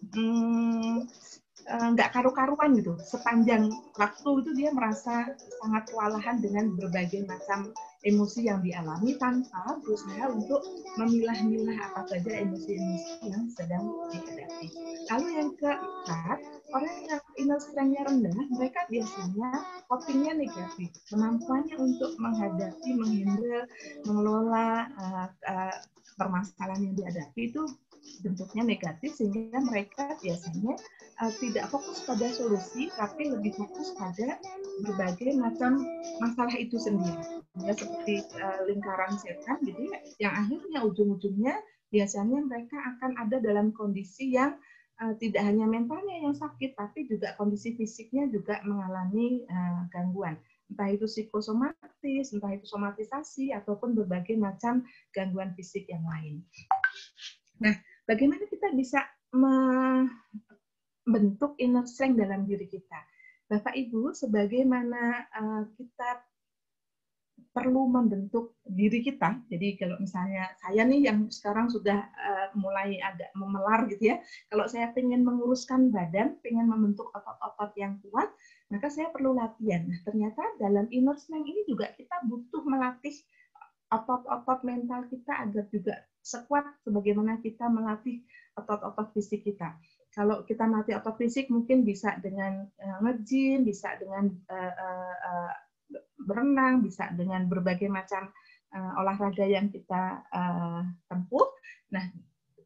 Nggak karu-karuan gitu. Sepanjang waktu itu dia merasa sangat kewalahan dengan berbagai macam emosi yang dialami tanpa berusaha untuk memilah-milah apa saja emosi-emosi yang sedang dihadapi. Lalu yang keempat, orang yang inner strength-nya rendah, mereka biasanya coping-nya negatif. Kemampuannya untuk menghadapi, menghandle, mengelola permasalahan yang dihadapi itu bentuknya negatif, sehingga mereka biasanya tidak fokus pada solusi, tapi lebih fokus pada berbagai macam masalah itu sendiri. Ya, seperti lingkaran setan, gitu ya, yang akhirnya ujung-ujungnya biasanya mereka akan ada dalam kondisi yang tidak hanya mentalnya yang sakit, tapi juga kondisi fisiknya juga mengalami gangguan. Entah itu psikosomatis, entah itu somatisasi, ataupun berbagai macam gangguan fisik yang lain. Nah, bagaimana kita bisa membentuk inner strength dalam diri kita? Bapak Ibu, sebagaimana kita perlu membentuk diri kita. Jadi kalau misalnya saya nih yang sekarang sudah mulai agak memelar gitu ya, kalau saya ingin menguruskan badan, ingin membentuk otot-otot yang kuat, maka saya perlu latihan. Nah, ternyata dalam inner strength ini juga kita butuh melatih otot-otot mental kita agar juga sekuat sebagaimana kita melatih otot-otot fisik kita. Kalau kita melatih otot fisik mungkin bisa dengan nge-gym, bisa dengan berenang, bisa dengan berbagai macam olahraga yang kita tempuh. Nah,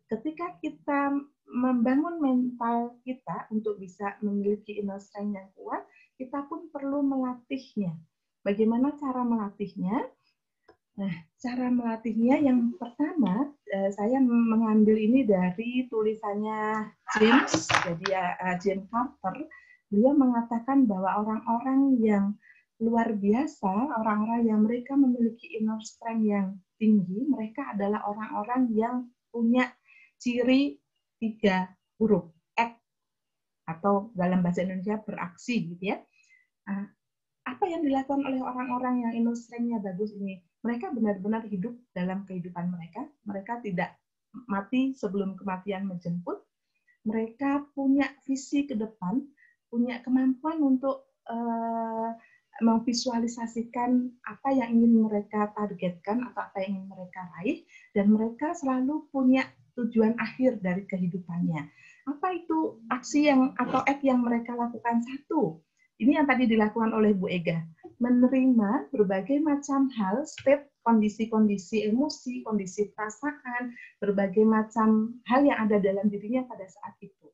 ketika kita membangun mental kita untuk bisa memiliki inner strength yang kuat, kita pun perlu melatihnya. Bagaimana cara melatihnya? Nah, cara melatihnya yang pertama, saya mengambil ini dari tulisannya James, jadi James Carter. Beliau mengatakan bahwa orang-orang yang luar biasa, orang-orang yang mereka memiliki inner strength yang tinggi, mereka adalah orang-orang yang punya ciri 3 huruf, act, atau dalam bahasa Indonesia beraksi, gitu ya. Apa yang dilakukan oleh orang-orang yang inner strength-nya bagus ini? Mereka benar-benar hidup dalam kehidupan mereka. Mereka tidak mati sebelum kematian menjemput. Mereka punya visi ke depan, punya kemampuan untuk memvisualisasikan apa yang ingin mereka targetkan atau apa yang ingin mereka raih, dan mereka selalu punya tujuan akhir dari kehidupannya. Apa itu aksi yang atau act yang mereka lakukan? Satu, ini yang tadi dilakukan oleh Bu Ega, menerima berbagai macam hal, state, kondisi-kondisi emosi, kondisi perasaan, berbagai macam hal yang ada dalam dirinya pada saat itu.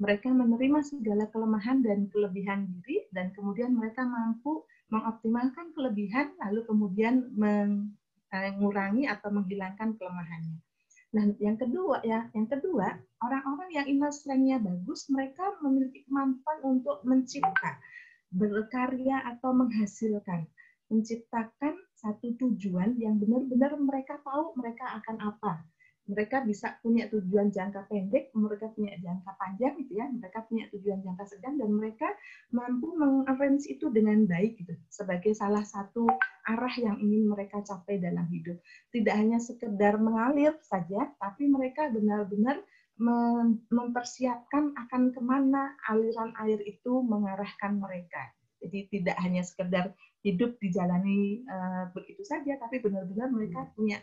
Mereka menerima segala kelemahan dan kelebihan diri, dan kemudian mereka mampu mengoptimalkan kelebihan, lalu kemudian mengurangi atau menghilangkan kelemahannya. Nah, yang kedua, orang-orang yang inner strength-nya bagus, mereka memiliki kemampuan untuk mencipta, berkarya atau menghasilkan, menciptakan satu tujuan yang benar-benar mereka tahu mereka akan apa. Mereka bisa punya tujuan jangka pendek, mereka punya jangka panjang, gitu ya. Mereka punya tujuan jangka sedang, dan mereka mampu mengarrange itu dengan baik, gitu, sebagai salah satu arah yang ingin mereka capai dalam hidup. Tidak hanya sekedar mengalir saja, tapi mereka benar-benar mempersiapkan akan kemana aliran air itu mengarahkan mereka. Jadi tidak hanya sekedar hidup dijalani begitu saja, tapi benar-benar mereka punya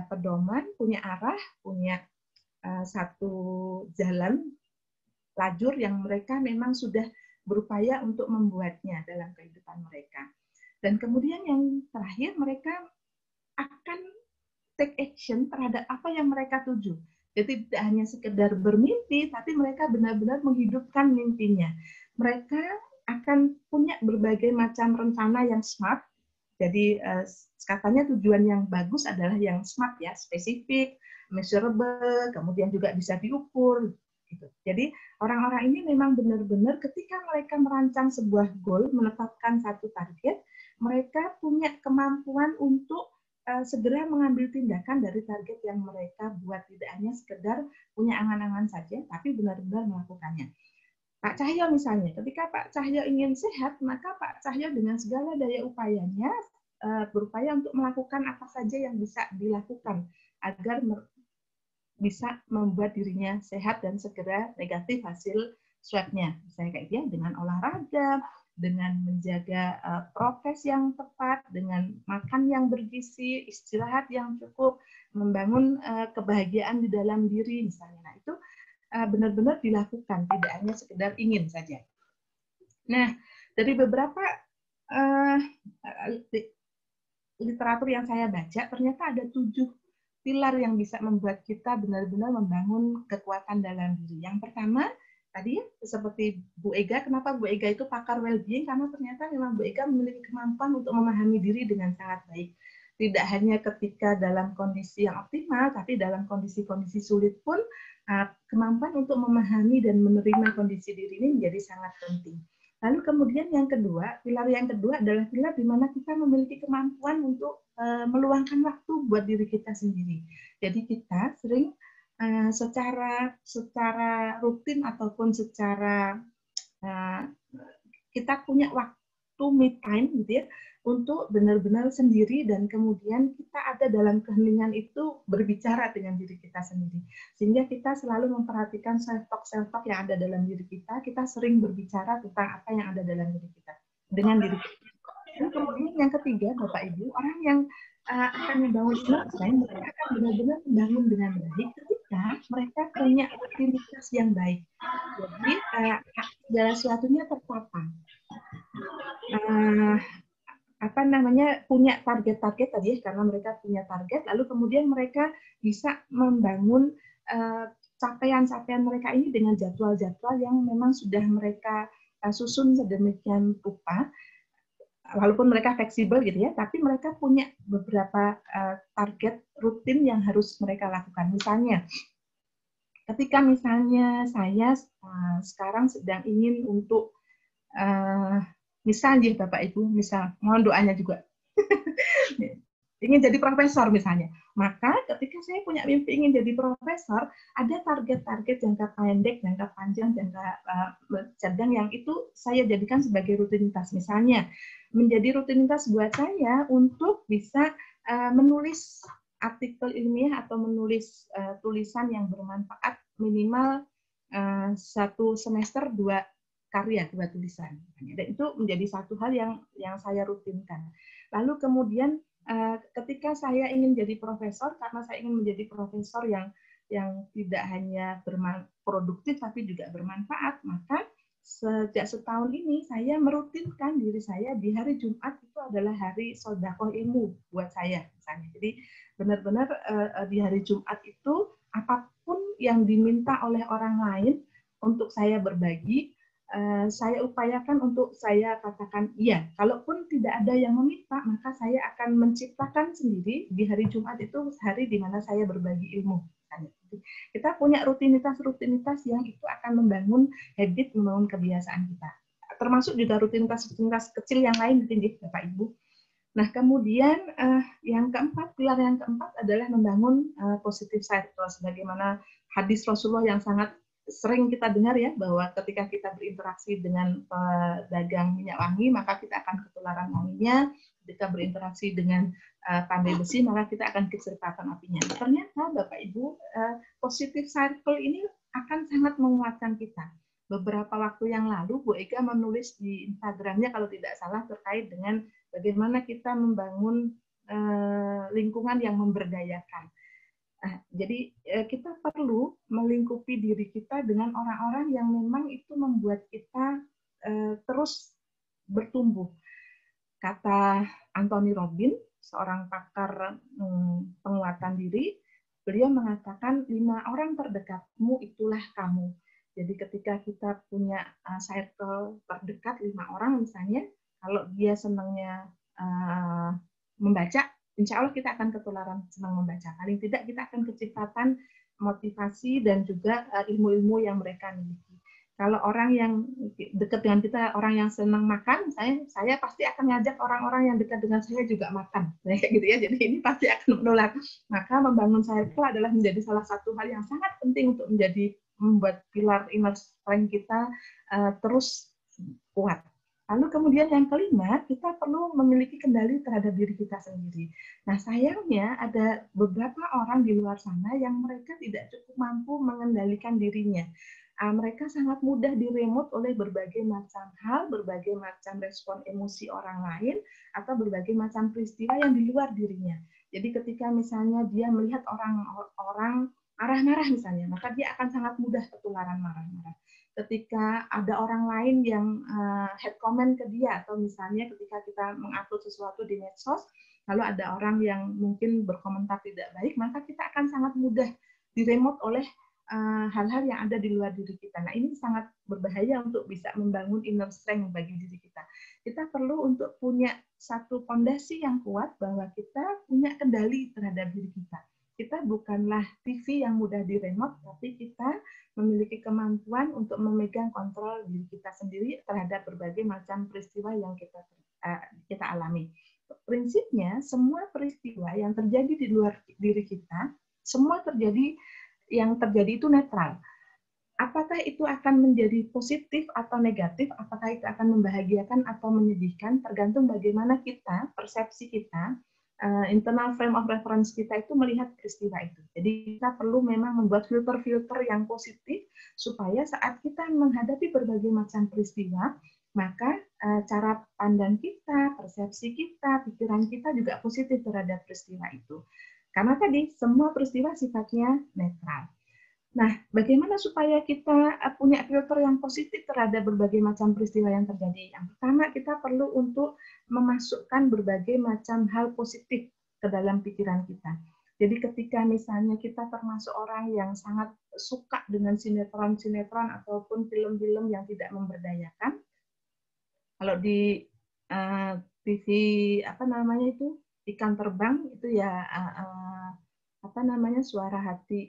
pedoman, punya arah, punya satu jalan lajur yang mereka memang sudah berupaya untuk membuatnya dalam kehidupan mereka. Dan kemudian yang terakhir, mereka akan take action terhadap apa yang mereka tuju. Jadi tidak hanya sekedar bermimpi, tapi mereka benar-benar menghidupkan mimpinya. Mereka akan punya berbagai macam rencana yang smart. Jadi katanya tujuan yang bagus adalah yang smart ya, spesifik, measurable, kemudian juga bisa diukur. Gitu. Jadi orang-orang ini memang benar-benar ketika mereka merancang sebuah goal, menetapkan satu target, mereka punya kemampuan untuk segera mengambil tindakan dari target yang mereka buat. Tidak hanya sekedar punya angan-angan saja, tapi benar-benar melakukannya. Pak Cahyo misalnya, ketika Pak Cahyo ingin sehat, maka Pak Cahyo dengan segala daya upayanya berupaya untuk melakukan apa saja yang bisa dilakukan agar bisa membuat dirinya sehat dan segera negatif hasil swab-nya. Misalnya kayak dia dengan olahraga, dengan menjaga prokes yang tepat, dengan makan yang bergizi, istirahat yang cukup, membangun kebahagiaan di dalam diri misalnya. Nah, itu benar-benar dilakukan, tidak hanya sekedar ingin saja. Nah, dari beberapa literatur yang saya baca, ternyata ada 7 pilar yang bisa membuat kita benar-benar membangun kekuatan dalam diri. Yang pertama, tadi seperti Bu Ega, kenapa Bu Ega itu pakar well-being? Karena ternyata memang Bu Ega memiliki kemampuan untuk memahami diri dengan sangat baik. Tidak hanya ketika dalam kondisi yang optimal, tapi dalam kondisi-kondisi sulit pun kemampuan untuk memahami dan menerima kondisi diri ini menjadi sangat penting. Lalu kemudian yang kedua, pilar yang kedua adalah pilar di mana kita memiliki kemampuan untuk meluangkan waktu buat diri kita sendiri. Jadi kita sering secara rutin ataupun secara kita punya waktu me time gitu ya, untuk benar-benar sendiri dan kemudian kita ada dalam keheningan itu berbicara dengan diri kita sendiri. Sehingga kita selalu memperhatikan self-talk yang ada dalam diri kita, kita sering berbicara tentang apa yang ada dalam diri kita, dengan diri kita. Dan kemudian yang ketiga, Bapak Ibu, orang yang akan membangun lifestyle, mereka akan benar-benar membangun dengan baik ketika mereka punya rutinitas yang baik. Jadi, segala sesuatunya tertata. Punya target-target tadi, karena mereka punya target, lalu kemudian mereka bisa membangun capaian-capaian mereka ini dengan jadwal-jadwal yang memang sudah mereka susun sedemikian rupa, walaupun mereka fleksibel gitu ya, tapi mereka punya beberapa target rutin yang harus mereka lakukan. Misalnya, ketika misalnya saya sekarang sedang ingin untuk misalnya Bapak Ibu, mohon doanya juga, ingin jadi profesor misalnya, maka ketika saya punya mimpi ingin jadi profesor, ada target-target jangka pendek, jangka panjang, jangka sedang yang itu saya jadikan sebagai rutinitas. Misalnya, menjadi rutinitas buat saya untuk bisa menulis artikel ilmiah atau menulis tulisan yang bermanfaat minimal 1 semester 2 karya, 2 tulisan. Dan itu menjadi satu hal yang saya rutinkan. Lalu kemudian ketika saya ingin jadi profesor, karena saya ingin menjadi profesor yang tidak hanya produktif tapi juga bermanfaat, maka sejak setahun ini saya merutinkan diri saya di hari Jumat itu adalah hari sedekah ilmu buat saya misalnya. Jadi benar-benar di hari Jumat itu apapun yang diminta oleh orang lain untuk saya berbagi, saya upayakan untuk saya katakan iya. Kalaupun tidak ada yang meminta, maka saya akan menciptakan sendiri di hari Jumat itu hari di mana saya berbagi ilmu. Kita punya rutinitas-rutinitas yang itu akan membangun habit, membangun kebiasaan kita. Termasuk juga rutinitas-rutinitas kecil yang lain, Bapak Ibu. Nah, kemudian yang keempat, pilar yang keempat adalah membangun positive cycle. Sebagaimana hadis Rasulullah yang sangat sering kita dengar ya, bahwa ketika kita berinteraksi dengan pedagang minyak wangi, maka kita akan ketularan wanginya. Ketika berinteraksi dengan pandai besi, maka kita akan kesertatan apinya. Ternyata Bapak Ibu, positive cycle ini akan sangat menguatkan kita. Beberapa waktu yang lalu, Bu Ega menulis di Instagramnya, kalau tidak salah, terkait dengan bagaimana kita membangun lingkungan yang memberdayakan. Nah, jadi kita perlu melingkupi diri kita dengan orang-orang yang memang itu membuat kita terus bertumbuh. Kata Anthony Robbins, seorang pakar penguatan diri, beliau mengatakan 5 orang terdekatmu itulah kamu. Jadi ketika kita punya circle terdekat 5 orang misalnya, kalau dia senangnya membaca, insya Allah kita akan ketularan senang membaca. Paling tidak kita akan kecepatan motivasi dan juga ilmu-ilmu yang mereka miliki. Kalau orang yang dekat dengan kita, orang yang senang makan, saya pasti akan ngajak orang-orang yang dekat dengan saya juga makan, kayak gitu ya. Jadi ini pasti akan menular. Maka membangun circle adalah menjadi salah satu hal yang sangat penting untuk membuat pilar inner strength kita terus kuat. Lalu kemudian yang kelima, kita perlu memiliki kendali terhadap diri kita sendiri. Nah, sayangnya ada beberapa orang di luar sana yang mereka tidak cukup mampu mengendalikan dirinya. Mereka sangat mudah diremote oleh berbagai macam hal, berbagai macam respon emosi orang lain, atau berbagai macam peristiwa yang di luar dirinya. Jadi ketika misalnya dia melihat orang marah-marah misalnya, maka dia akan sangat mudah ketularan marah-marah. Ketika ada orang lain yang head comment ke dia, atau misalnya ketika kita mengupload sesuatu di medsos, lalu ada orang yang mungkin berkomentar tidak baik, maka kita akan sangat mudah diremote oleh hal-hal yang ada di luar diri kita. Nah, ini sangat berbahaya untuk bisa membangun inner strength bagi diri kita. Kita perlu untuk punya satu fondasi yang kuat bahwa kita punya kendali terhadap diri kita. Kita bukanlah TV yang mudah diremote, tapi kita memiliki kemampuan untuk memegang kontrol diri kita sendiri terhadap berbagai macam peristiwa yang kita alami. Prinsipnya, semua peristiwa yang terjadi di luar diri kita, semua yang terjadi itu netral. Apakah itu akan menjadi positif atau negatif, apakah itu akan membahagiakan atau menyedihkan, tergantung bagaimana kita, persepsi kita, internal frame of reference kita itu melihat peristiwa itu. Jadi kita perlu memang membuat filter-filter yang positif, supaya saat kita menghadapi berbagai macam peristiwa, maka cara pandang kita, persepsi kita, pikiran kita juga positif terhadap peristiwa itu. Karena tadi semua peristiwa sifatnya netral. Nah, bagaimana supaya kita punya filter yang positif terhadap berbagai macam peristiwa yang terjadi? Yang pertama, kita perlu untuk memasukkan berbagai macam hal positif ke dalam pikiran kita. Jadi ketika misalnya kita termasuk orang yang sangat suka dengan sinetron-sinetron ataupun film-film yang tidak memberdayakan, kalau di TV Ikan Terbang itu ya Suara Hati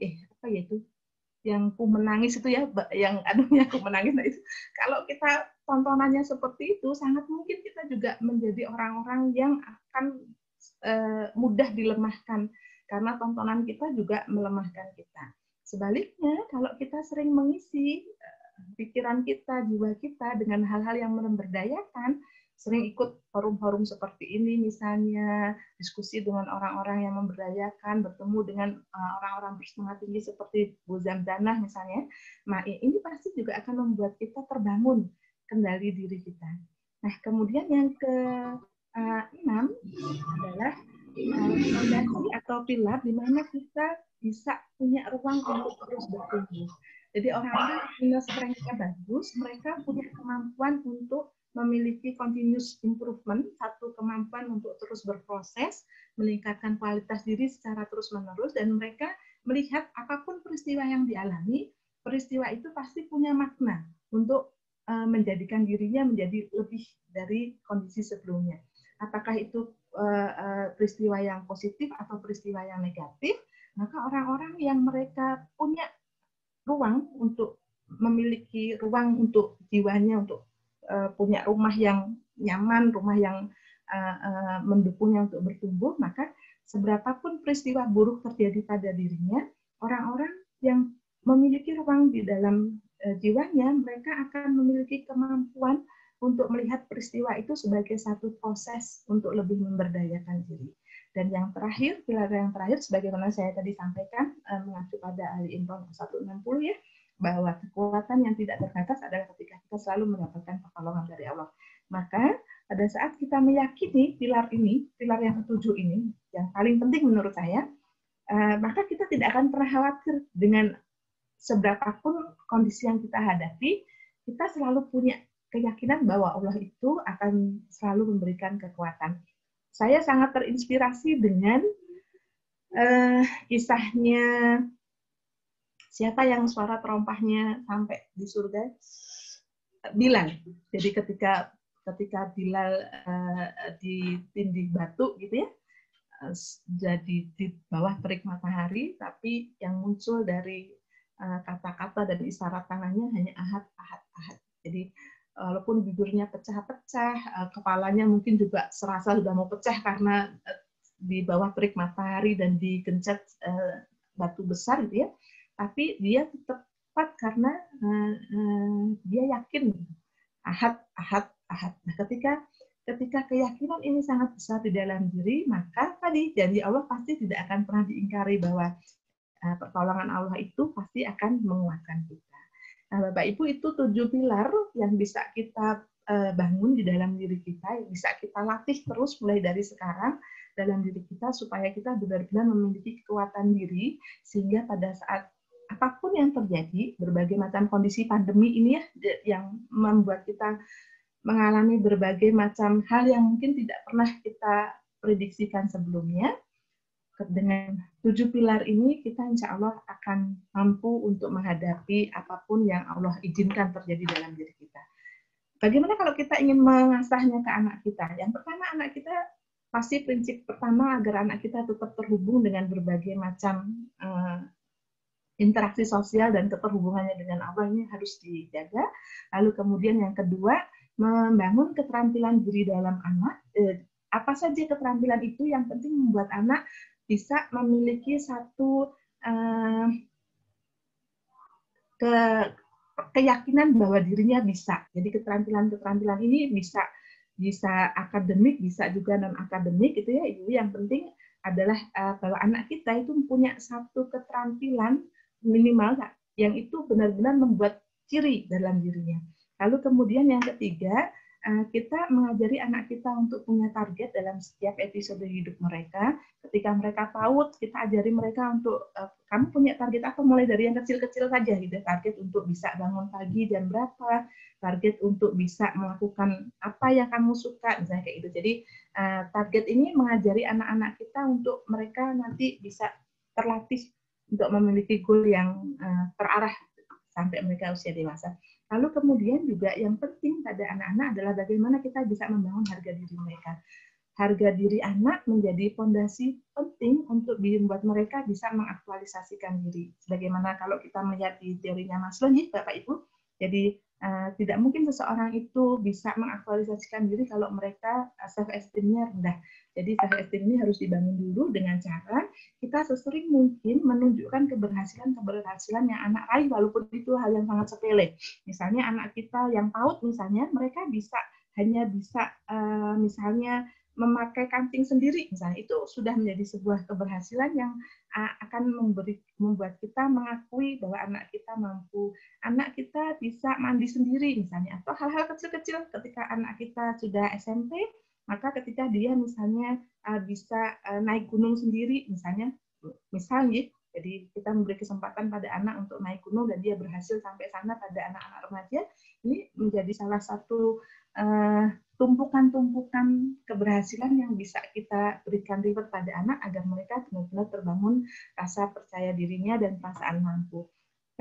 yang ku menangis itu ya, yang anunya ku menangis. Nah, itu kalau kita tontonannya seperti itu, sangat mungkin kita juga menjadi orang-orang yang akan mudah dilemahkan, karena tontonan kita juga melemahkan kita. Sebaliknya, kalau kita sering mengisi pikiran kita, jiwa kita dengan hal-hal yang memberdayakan, sering ikut forum-forum seperti ini, misalnya diskusi dengan orang-orang yang memberdayakan, bertemu dengan orang-orang bersemangat tinggi seperti Bu Zamzanah misalnya, nah ini pasti juga akan membuat kita terbangun kendali diri kita. Nah, kemudian yang ke-6 adalah fondasi atau pilar di mana kita bisa punya ruang untuk terus bertumbuh. Jadi orang-orang inner strength-nya bagus, mereka punya kemampuan untuk memiliki continuous improvement, satu kemampuan untuk terus berproses, meningkatkan kualitas diri secara terus-menerus, dan mereka melihat apapun peristiwa yang dialami, peristiwa itu pasti punya makna untuk menjadikan dirinya menjadi lebih dari kondisi sebelumnya. Apakah itu peristiwa yang positif atau peristiwa yang negatif, maka orang-orang yang mereka punya ruang untuk memiliki ruang untuk jiwanya, untuk punya rumah yang nyaman, rumah yang mendukungnya untuk bertumbuh, maka seberapapun peristiwa buruk terjadi pada dirinya, orang-orang yang memiliki ruang di dalam jiwanya, mereka akan memiliki kemampuan untuk melihat peristiwa itu sebagai satu proses untuk lebih memberdayakan diri. Dan yang terakhir, pilar yang terakhir, sebagaimana saya tadi sampaikan, mengacu pada Ali Imran 160 ya, bahwa kekuatan yang tidak terbatas adalah ketika kita selalu mendapatkan pertolongan dari Allah. Maka pada saat kita meyakini pilar ini, pilar yang ketujuh ini, yang paling penting menurut saya, maka kita tidak akan pernah khawatir dengan seberapapun kondisi yang kita hadapi, kita selalu punya keyakinan bahwa Allah itu akan selalu memberikan kekuatan. Saya sangat terinspirasi dengan kisahnya siapa yang suara terompahnya sampai di surga? Bilal. Jadi ketika Bilal ditindih batu gitu ya, jadi di bawah terik matahari, tapi yang muncul dari kata-kata dan isyarat tangannya hanya ahad, ahad, ahad. Jadi walaupun bibirnya pecah-pecah, kepalanya mungkin juga serasa sudah mau pecah karena di bawah terik matahari dan digencet batu besar gitu ya, tapi dia tetap kuat karena dia yakin ahad, ahad, ahad. Nah, ketika keyakinan ini sangat besar di dalam diri, maka tadi janji Allah pasti tidak akan pernah diingkari bahwa pertolongan Allah itu pasti akan menguatkan kita. Nah, Bapak Ibu, itu 7 pilar yang bisa kita bangun di dalam diri kita, yang bisa kita latih terus mulai dari sekarang dalam diri kita supaya kita benar-benar memiliki kekuatan diri, sehingga pada saat apapun yang terjadi, berbagai macam kondisi pandemi ini ya, yang membuat kita mengalami berbagai macam hal yang mungkin tidak pernah kita prediksikan sebelumnya, dengan 7 pilar ini kita insya Allah akan mampu untuk menghadapi apapun yang Allah izinkan terjadi dalam diri kita. Bagaimana kalau kita ingin mengasahnya ke anak kita? Yang pertama, anak kita pasti prinsip pertama agar anak kita tetap terhubung dengan berbagai macam interaksi sosial dan keterhubungannya dengan Allah ini harus dijaga. Lalu kemudian yang kedua, membangun keterampilan diri dalam anak. Apa saja keterampilan itu yang penting membuat anak bisa memiliki satu keyakinan bahwa dirinya bisa. Jadi keterampilan-keterampilan ini bisa akademik, bisa juga non akademik gitu ya. Ibu, yang penting adalah bahwa anak kita itu punya satu keterampilan minimal yang itu benar-benar membuat ciri dalam dirinya. Lalu kemudian yang ketiga, kita mengajari anak kita untuk punya target dalam setiap episode hidup mereka. Ketika mereka PAUD, kita ajari mereka untuk kamu punya target apa, mulai dari yang kecil-kecil saja gitu. Target untuk bisa bangun pagi jam berapa, target untuk bisa melakukan apa yang kamu suka, misalnya kayak gitu. Jadi target ini mengajari anak-anak kita untuk mereka nanti bisa terlatih untuk memiliki goal yang terarah sampai mereka usia dewasa. Lalu kemudian juga yang penting pada anak-anak adalah bagaimana kita bisa membangun harga diri mereka. Harga diri anak menjadi fondasi penting untuk membuat mereka bisa mengaktualisasikan diri. Sebagaimana kalau kita melihat di teorinya Maslow, Bapak Ibu, jadi tidak mungkin seseorang itu bisa mengaktualisasikan diri kalau mereka self-esteem-nya rendah. Jadi self-esteem ini harus dibangun dulu dengan cara kita sesering mungkin menunjukkan keberhasilan yang anak raih, walaupun itu hal yang sangat sepele. Misalnya anak kita yang PAUD misalnya, mereka hanya bisa misalnya memakai kancing sendiri, misalnya, itu sudah menjadi sebuah keberhasilan yang akan membuat kita mengakui bahwa anak kita mampu. Anak kita bisa mandi sendiri misalnya, atau hal-hal kecil-kecil ketika anak kita sudah SMP, maka ketika dia misalnya bisa naik gunung sendiri misalnya, jadi kita memberi kesempatan pada anak untuk naik gunung dan dia berhasil sampai sana pada anak-anak remaja, ini menjadi salah satu tumpukan-tumpukan keberhasilan yang bisa kita berikan reward pada anak agar mereka benar-benar terbangun rasa percaya dirinya dan perasaan mampu.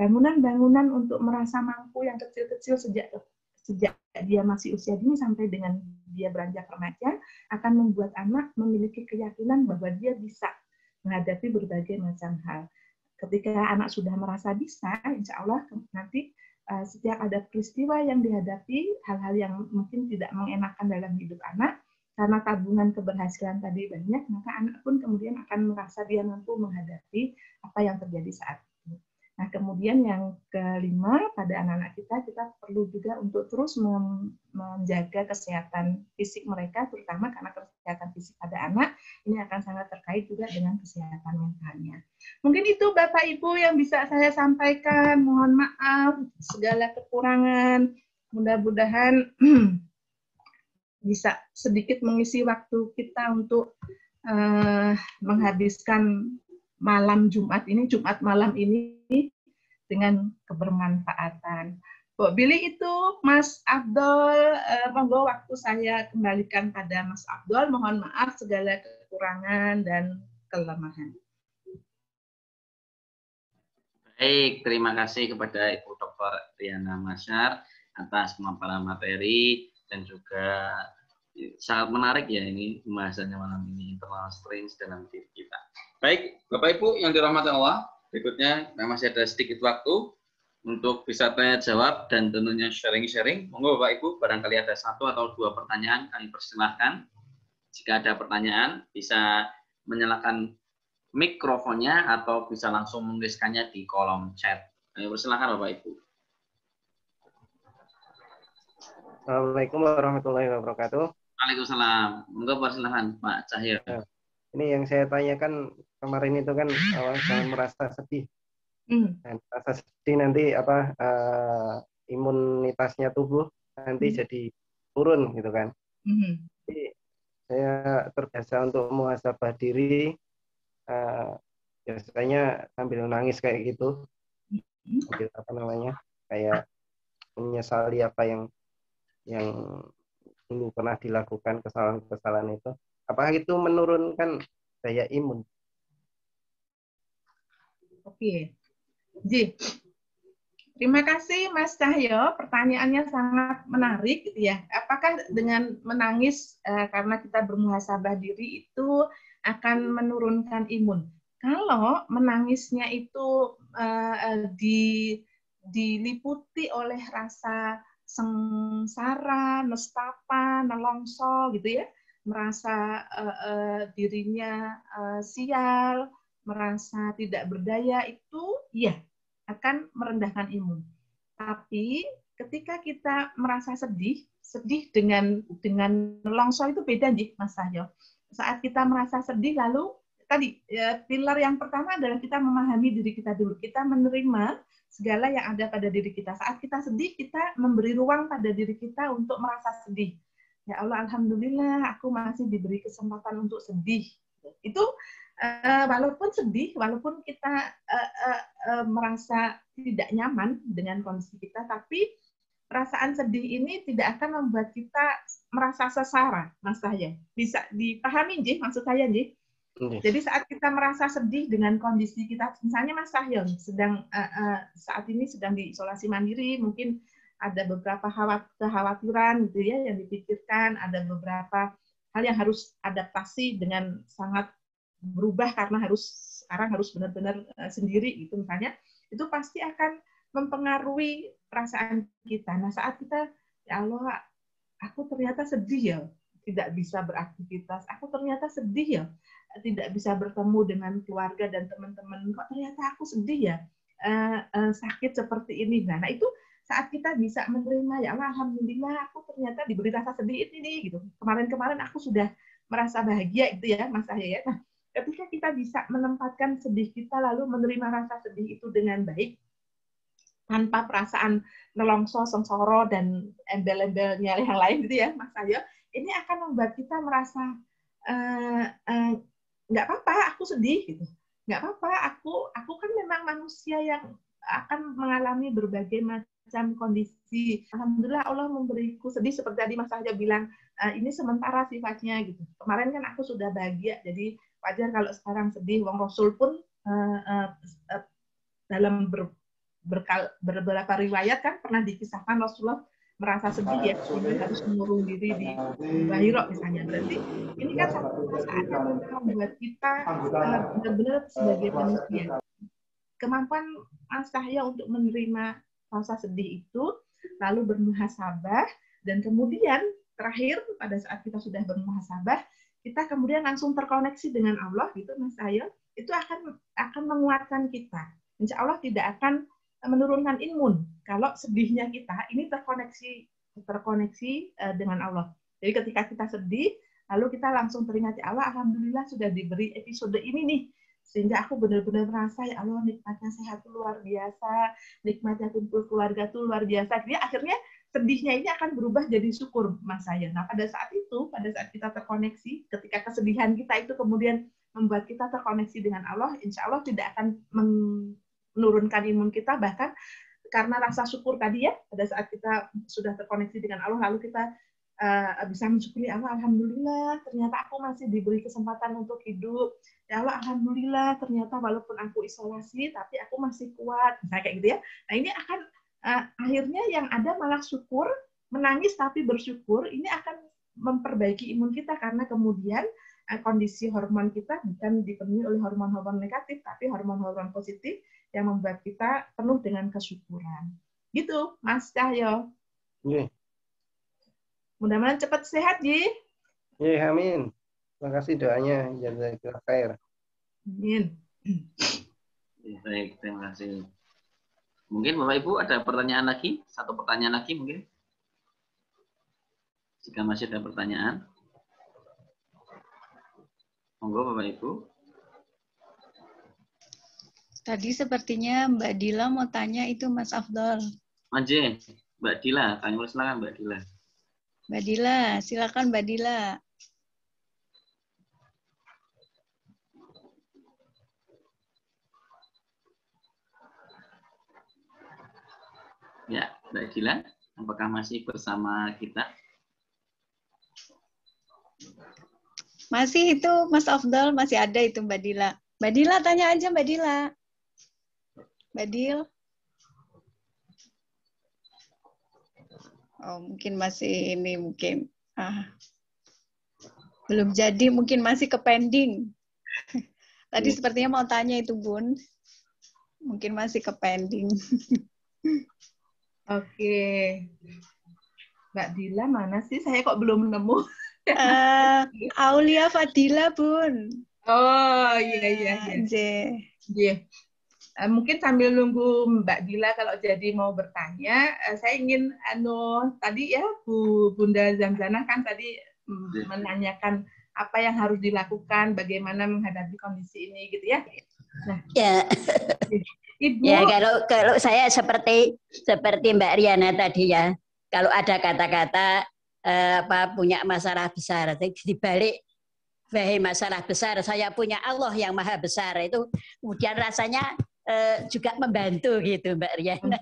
Bangunan-bangunan untuk merasa mampu yang kecil-kecil sejak dia masih usia dini sampai dengan dia beranjak remaja akan membuat anak memiliki keyakinan bahwa dia bisa menghadapi berbagai macam hal. Ketika anak sudah merasa bisa, insya Allah nanti setiap ada peristiwa yang dihadapi, hal-hal yang mungkin tidak mengenakan dalam hidup anak, karena tabungan keberhasilan tadi banyak, maka anak pun kemudian akan merasa dia mampu menghadapi apa yang terjadi saat itu. Nah, kemudian yang kelima, pada anak-anak kita perlu juga untuk terus menjaga kesehatan fisik mereka, terutama karena kesehatan fisik pada anak ini akan sangat terkait juga dengan kesehatan mentalnya. Mungkin itu Bapak Ibu yang bisa saya sampaikan. Mohon maaf segala kekurangan. Mudah-mudahan bisa sedikit mengisi waktu kita untuk menghabiskan malam Jumat ini, Jumat malam ini dengan kebermanfaatan. Bu Billy itu Mas Abdul, monggo waktu saya kembalikan pada Mas Abdul. Mohon maaf segala kekurangan dan kelemahan. Baik, terima kasih kepada Ibu Dr. Riana Masyar atas pemaparan materi dan juga sangat menarik ya ini pembahasannya malam ini, internal strength dalam diri kita. Baik, Bapak Ibu yang dirahmati Allah, berikutnya masih ada sedikit waktu untuk bisa tanya jawab dan tentunya sharing-sharing. Monggo Bapak Ibu, barangkali ada 1 atau 2 pertanyaan, kami persilahkan. Jika ada pertanyaan, bisa menyalakan mikrofonnya atau bisa langsung menuliskannya di kolom chat. Kami persilahkan Bapak Ibu. Assalamualaikum warahmatullahi wabarakatuh. Waalaikumsalam. Monggo persilahkan Pak Cahyo. Ini yang saya tanyakan kemarin itu kan jangan merasa sedih. Dan rasa sedih nanti imunitasnya tubuh nanti jadi turun gitu kan. Jadi saya terbiasa untuk muhasabah diri, biasanya sambil nangis kayak gitu, kayak menyesali apa yang dulu pernah dilakukan, kesalahan-kesalahan itu. Apakah itu menurunkan daya imun? Oke. Ji, terima kasih Mas Cahyo. Pertanyaannya sangat menarik, gitu ya. Apakah dengan menangis karena kita bermuhasabah diri itu akan menurunkan imun? Kalau menangisnya itu diliputi oleh rasa sengsara, nestapa, nelongso, gitu ya, merasa dirinya sial, merasa tidak berdaya, itu ya akan merendahkan imun. Tapi ketika kita merasa sedih dengan nelongso itu beda nih Mas Cahyo. Saat kita merasa sedih, lalu tadi pilar yang pertama adalah kita memahami diri kita dulu. Kita menerima segala yang ada pada diri kita. Saat kita sedih, kita memberi ruang pada diri kita untuk merasa sedih. Ya Allah, alhamdulillah aku masih diberi kesempatan untuk sedih. Itu walaupun sedih, walaupun kita merasa tidak nyaman dengan kondisi kita, tapi perasaan sedih ini tidak akan membuat kita merasa sesara, Mas Cahyo. Bisa dipahami, Nji, maksud saya, Nji? Jadi saat kita merasa sedih dengan kondisi kita, misalnya Mas Cahyo sedang saat ini sedang diisolasi mandiri, mungkin ada beberapa kekhawatiran gitu ya yang dipikirkan, ada beberapa hal yang harus adaptasi dengan sangat berubah karena sekarang harus benar-benar sendiri gitu misalnya, itu pasti akan mempengaruhi perasaan kita. Nah, saat kita, ya Allah, aku ternyata sedih ya, tidak bisa beraktivitas, aku ternyata sedih ya, tidak bisa bertemu dengan keluarga dan teman-teman, kok ternyata aku sedih ya, sakit seperti ini. Nah, itu saat kita bisa menerima, ya Allah, alhamdulillah aku ternyata diberi rasa sedih ini gitu. Kemarin-kemarin aku sudah merasa bahagia gitu ya, Mas Cahyo ya. Nah, ketika kita bisa menempatkan sedih kita lalu menerima rasa sedih itu dengan baik, tanpa perasaan nelongso, sengsoro, dan embel-embelnya yang lain gitu ya, Mas Cahyo, ini akan membuat kita merasa nggak apa-apa, aku sedih gitu. Nggak apa-apa, aku kan memang manusia yang akan mengalami berbagai macam kondisi. Alhamdulillah Allah memberiku sedih seperti tadi Mas Cahyo bilang, ini sementara sifatnya gitu. Kemarin kan aku sudah bahagia, jadi wajar kalau sekarang sedih. Wong Rasul pun dalam beberapa riwayat kan pernah dikisahkan Rasulullah merasa sedih ya, sehingga harus mengurung diri di Bahiro misalnya. Berarti ini kan satu perasaan yang membuat kita benar-benar sebagai manusia. Kemampuan Mas Cahyo untuk menerima rasa sedih itu, lalu bermuhasabah, dan kemudian terakhir pada saat kita sudah bermuhasabah, kita kemudian langsung terkoneksi dengan Allah gitu Mas Cahyo, itu akan menguatkan kita. Insya Allah tidak akan menurunkan imun kalau sedihnya kita ini terkoneksi dengan Allah. Jadi ketika kita sedih, lalu kita langsung teringat, ya Allah, alhamdulillah sudah diberi episode ini nih, sehingga aku benar-benar merasa, ya Allah, nikmatnya sehat itu luar biasa, nikmatnya kumpul keluarga itu luar biasa. Jadi akhirnya sedihnya ini akan berubah jadi syukur, Mas Cahyo. Nah, pada saat itu, pada saat kita terkoneksi, ketika kesedihan kita itu kemudian membuat kita terkoneksi dengan Allah, insya Allah tidak akan menurunkan imun kita, bahkan karena rasa syukur tadi ya, pada saat kita sudah terkoneksi dengan Allah, lalu kita bisa mensyukuri Allah, alhamdulillah ternyata aku masih diberi kesempatan untuk hidup, ya Allah alhamdulillah ternyata walaupun aku isolasi tapi aku masih kuat, misalnya kayak gitu ya. Nah ini akan akhirnya yang ada malah syukur, menangis tapi bersyukur, ini akan memperbaiki imun kita, karena kemudian kondisi hormon kita bukan dipenuhi oleh hormon-hormon negatif, tapi hormon-hormon positif yang membuat kita penuh dengan kesyukuran. Gitu, Mas Cahyo. Yeah. Mudah-mudahan cepat sehat, Ji. Yeah, amin. Terima kasih doanya. Jazakallahu khair. Amin. Baik, terima kasih. Mungkin Bapak Ibu ada pertanyaan lagi? Satu pertanyaan lagi mungkin? Jika masih ada pertanyaan. Monggo Bapak Ibu. Tadi sepertinya Mbak Dila mau tanya itu Mas Afdol. Manje, Mbak Dila, kami silakan Mbak Dila. Mbak Dila, silakan Mbak Dila. Ya, Mbak Dila, apakah masih bersama kita? Masih itu Mas Afdol, masih ada itu Mbak Dila. Mbak Dila, tanya aja Mbak Dila. Mbak Dil. Oh, mungkin masih ini mungkin. Belum jadi, mungkin masih ke pending. Tadi sepertinya mau tanya itu, Bun. Mungkin masih ke pending. Oke. Mbak Dila mana sih? Saya kok belum nemu. Aulia Fadila, Bun. Oh, iya. Iya. Mungkin sambil nunggu Mbak Dila kalau jadi mau bertanya, saya ingin tadi ya Bunda Zamzana kan tadi menanyakan apa yang harus dilakukan, bagaimana menghadapi kondisi ini gitu ya. Nah, ya. Ibu. Ya, kalau saya seperti Mbak Riana tadi ya, kalau ada kata-kata punya masalah besar, dibalik masalah besar, saya punya Allah yang maha besar, itu kemudian rasanya juga membantu gitu Mbak Riana.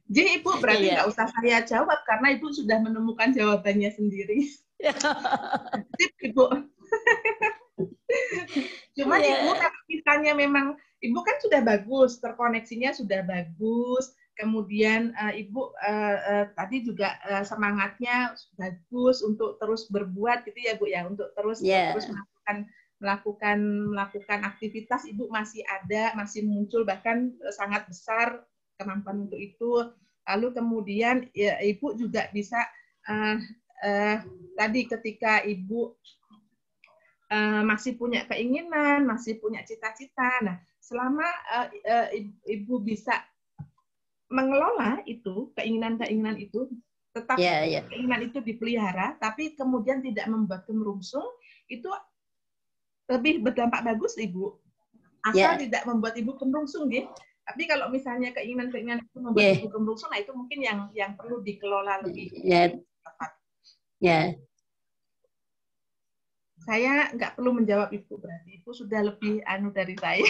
Jadi Ibu berarti nggak usah saya jawab karena Ibu sudah menemukan jawabannya sendiri. Ibu. Cuman Ibu kalau misalnya memang Ibu kan sudah bagus, terkoneksinya sudah bagus, kemudian Ibu tadi juga semangatnya bagus untuk terus berbuat gitu ya Bu ya, untuk terus melakukan aktivitas, Ibu masih ada, masih muncul, bahkan sangat besar kemampuan untuk itu. Lalu kemudian ya, Ibu juga bisa tadi ketika Ibu masih punya keinginan, masih punya cita-cita, nah selama Ibu bisa mengelola itu, keinginan-keinginan itu, tetap keinginan itu dipelihara, tapi kemudian tidak membuat kemerungsung, itu lebih berdampak bagus Ibu. Asal tidak membuat Ibu kemerungsung, gitu. Tapi kalau misalnya keinginan-keinginan itu membuat Ibu kemerungsung, nah itu mungkin yang perlu dikelola lebih tepat. Saya nggak perlu menjawab Ibu, berarti Ibu sudah lebih dari saya.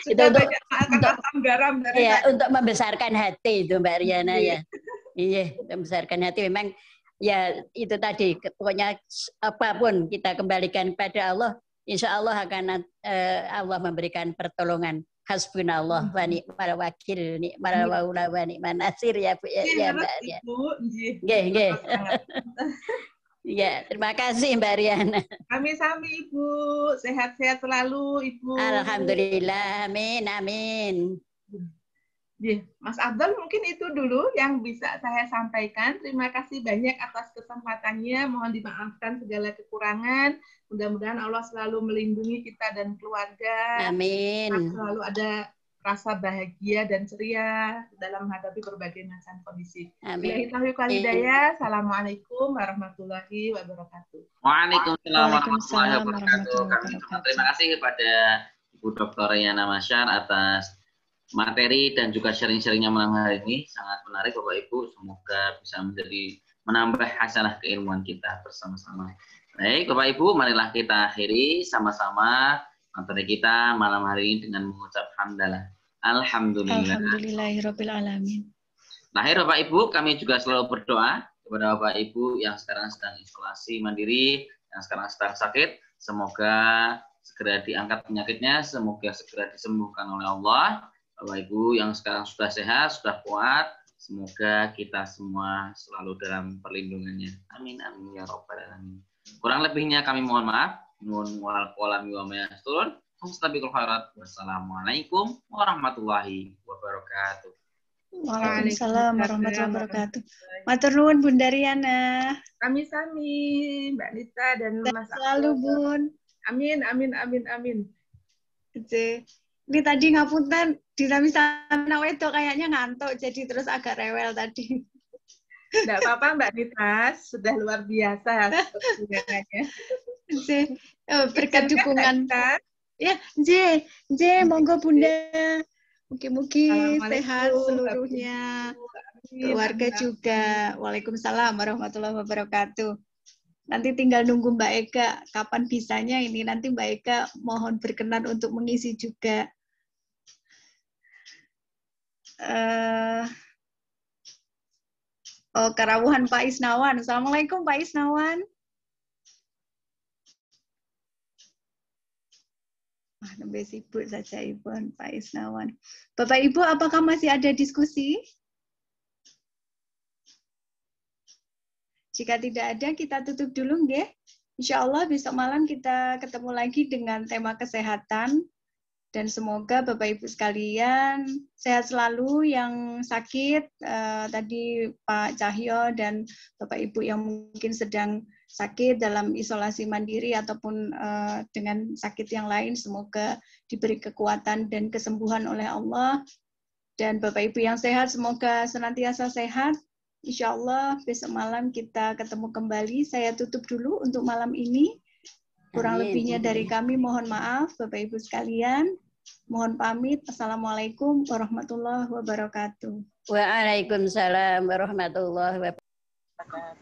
Sudah banyak makan garam dari saya. Untuk membesarkan hati itu Mbak Riana ya. Iya, membesarkan hati memang. Ya itu tadi, pokoknya apapun kita kembalikan kepada Allah, insya Allah akan Allah memberikan pertolongan. Hasbunallah wa ni'mal wakil, ni'mal maula wa ni'man nasir ya Bu ya. Ya Mbak ya. Nggih. Ya, terima kasih Mbak Riana. Sami-sami Ibu, sehat-sehat selalu Ibu. Alhamdulillah, amin. Mas Abdul, mungkin itu dulu yang bisa saya sampaikan. Terima kasih banyak atas kesempatannya. Mohon dimaafkan segala kekurangan. Mudah-mudahan Allah selalu melindungi kita dan keluarga. Amin. Selalu ada rasa bahagia dan ceria dalam menghadapi berbagai macam kondisi. Amin. Assalamualaikum warahmatullahi wabarakatuh. Waalaikumsalam warahmatullahi wabarakatuh. Terima kasih kepada Ibu Dr. Riana Masyar atas materi dan juga sharing-sharingnya malam hari ini. Sangat menarik Bapak Ibu. Semoga bisa menambah hasanah keilmuan kita bersama-sama. Baik, Bapak Ibu, marilah kita akhiri sama-sama materi kita malam hari ini dengan mengucap hamdalah. Alhamdulillah. Alhamdulillahirabbil alamin. Terakhir Bapak Ibu, kami juga selalu berdoa kepada Bapak Ibu yang sekarang sedang isolasi mandiri, yang sekarang sedang sakit, semoga segera diangkat penyakitnya, semoga segera disembuhkan oleh Allah. Bapak Ibu yang sekarang sudah sehat, sudah kuat, semoga kita semua selalu dalam perlindungannya. Amin amin ya rabbal alamin. Kurang lebihnya kami mohon maaf. Nun wal qalam wa ma yasturun. Wassalamualaikum warahmatullahi wabarakatuh. Waalaikumsalam warahmatullahi wabarakatuh. Matur nuwun Bunda Riana. Sami-sami Mbak Nita dan Mas Selalu Bun. Amin amin amin amin. Ini tadi ngapunten disami-sami wedok kayaknya ngantuk jadi terus agak rewel tadi. Enggak apa-apa Mbak Nita, sudah luar biasa perjuangannya. Berkat dukungan. Ya, monggo Bunda. Mugi-mugi sehat seluruhnya. Keluarga juga. Waalaikumsalam warahmatullahi wabarakatuh. Nanti tinggal nunggu Mbak Eka kapan bisanya ini. Nanti Mbak Eka mohon berkenan untuk mengisi juga. Kerawuhan Pak Isnawan. Assalamualaikum Pak Isnawan. Lebih sibuk saja Ibu Pak Isnawan. Bapak Ibu, apakah masih ada diskusi? Jika tidak ada, kita tutup dulu, nggih. Insya Allah besok malam kita ketemu lagi dengan tema kesehatan. Dan semoga Bapak Ibu sekalian sehat selalu, yang sakit, tadi Pak Cahyo dan Bapak Ibu yang mungkin sedang sakit dalam isolasi mandiri ataupun dengan sakit yang lain, semoga diberi kekuatan dan kesembuhan oleh Allah. Dan Bapak Ibu yang sehat, semoga senantiasa sehat. Insya Allah besok malam kita ketemu kembali. Saya tutup dulu untuk malam ini. Kurang lebihnya dari kami mohon maaf Bapak Ibu sekalian. Mohon pamit. Assalamualaikum warahmatullahi wabarakatuh. Waalaikumsalam warahmatullahi wabarakatuh.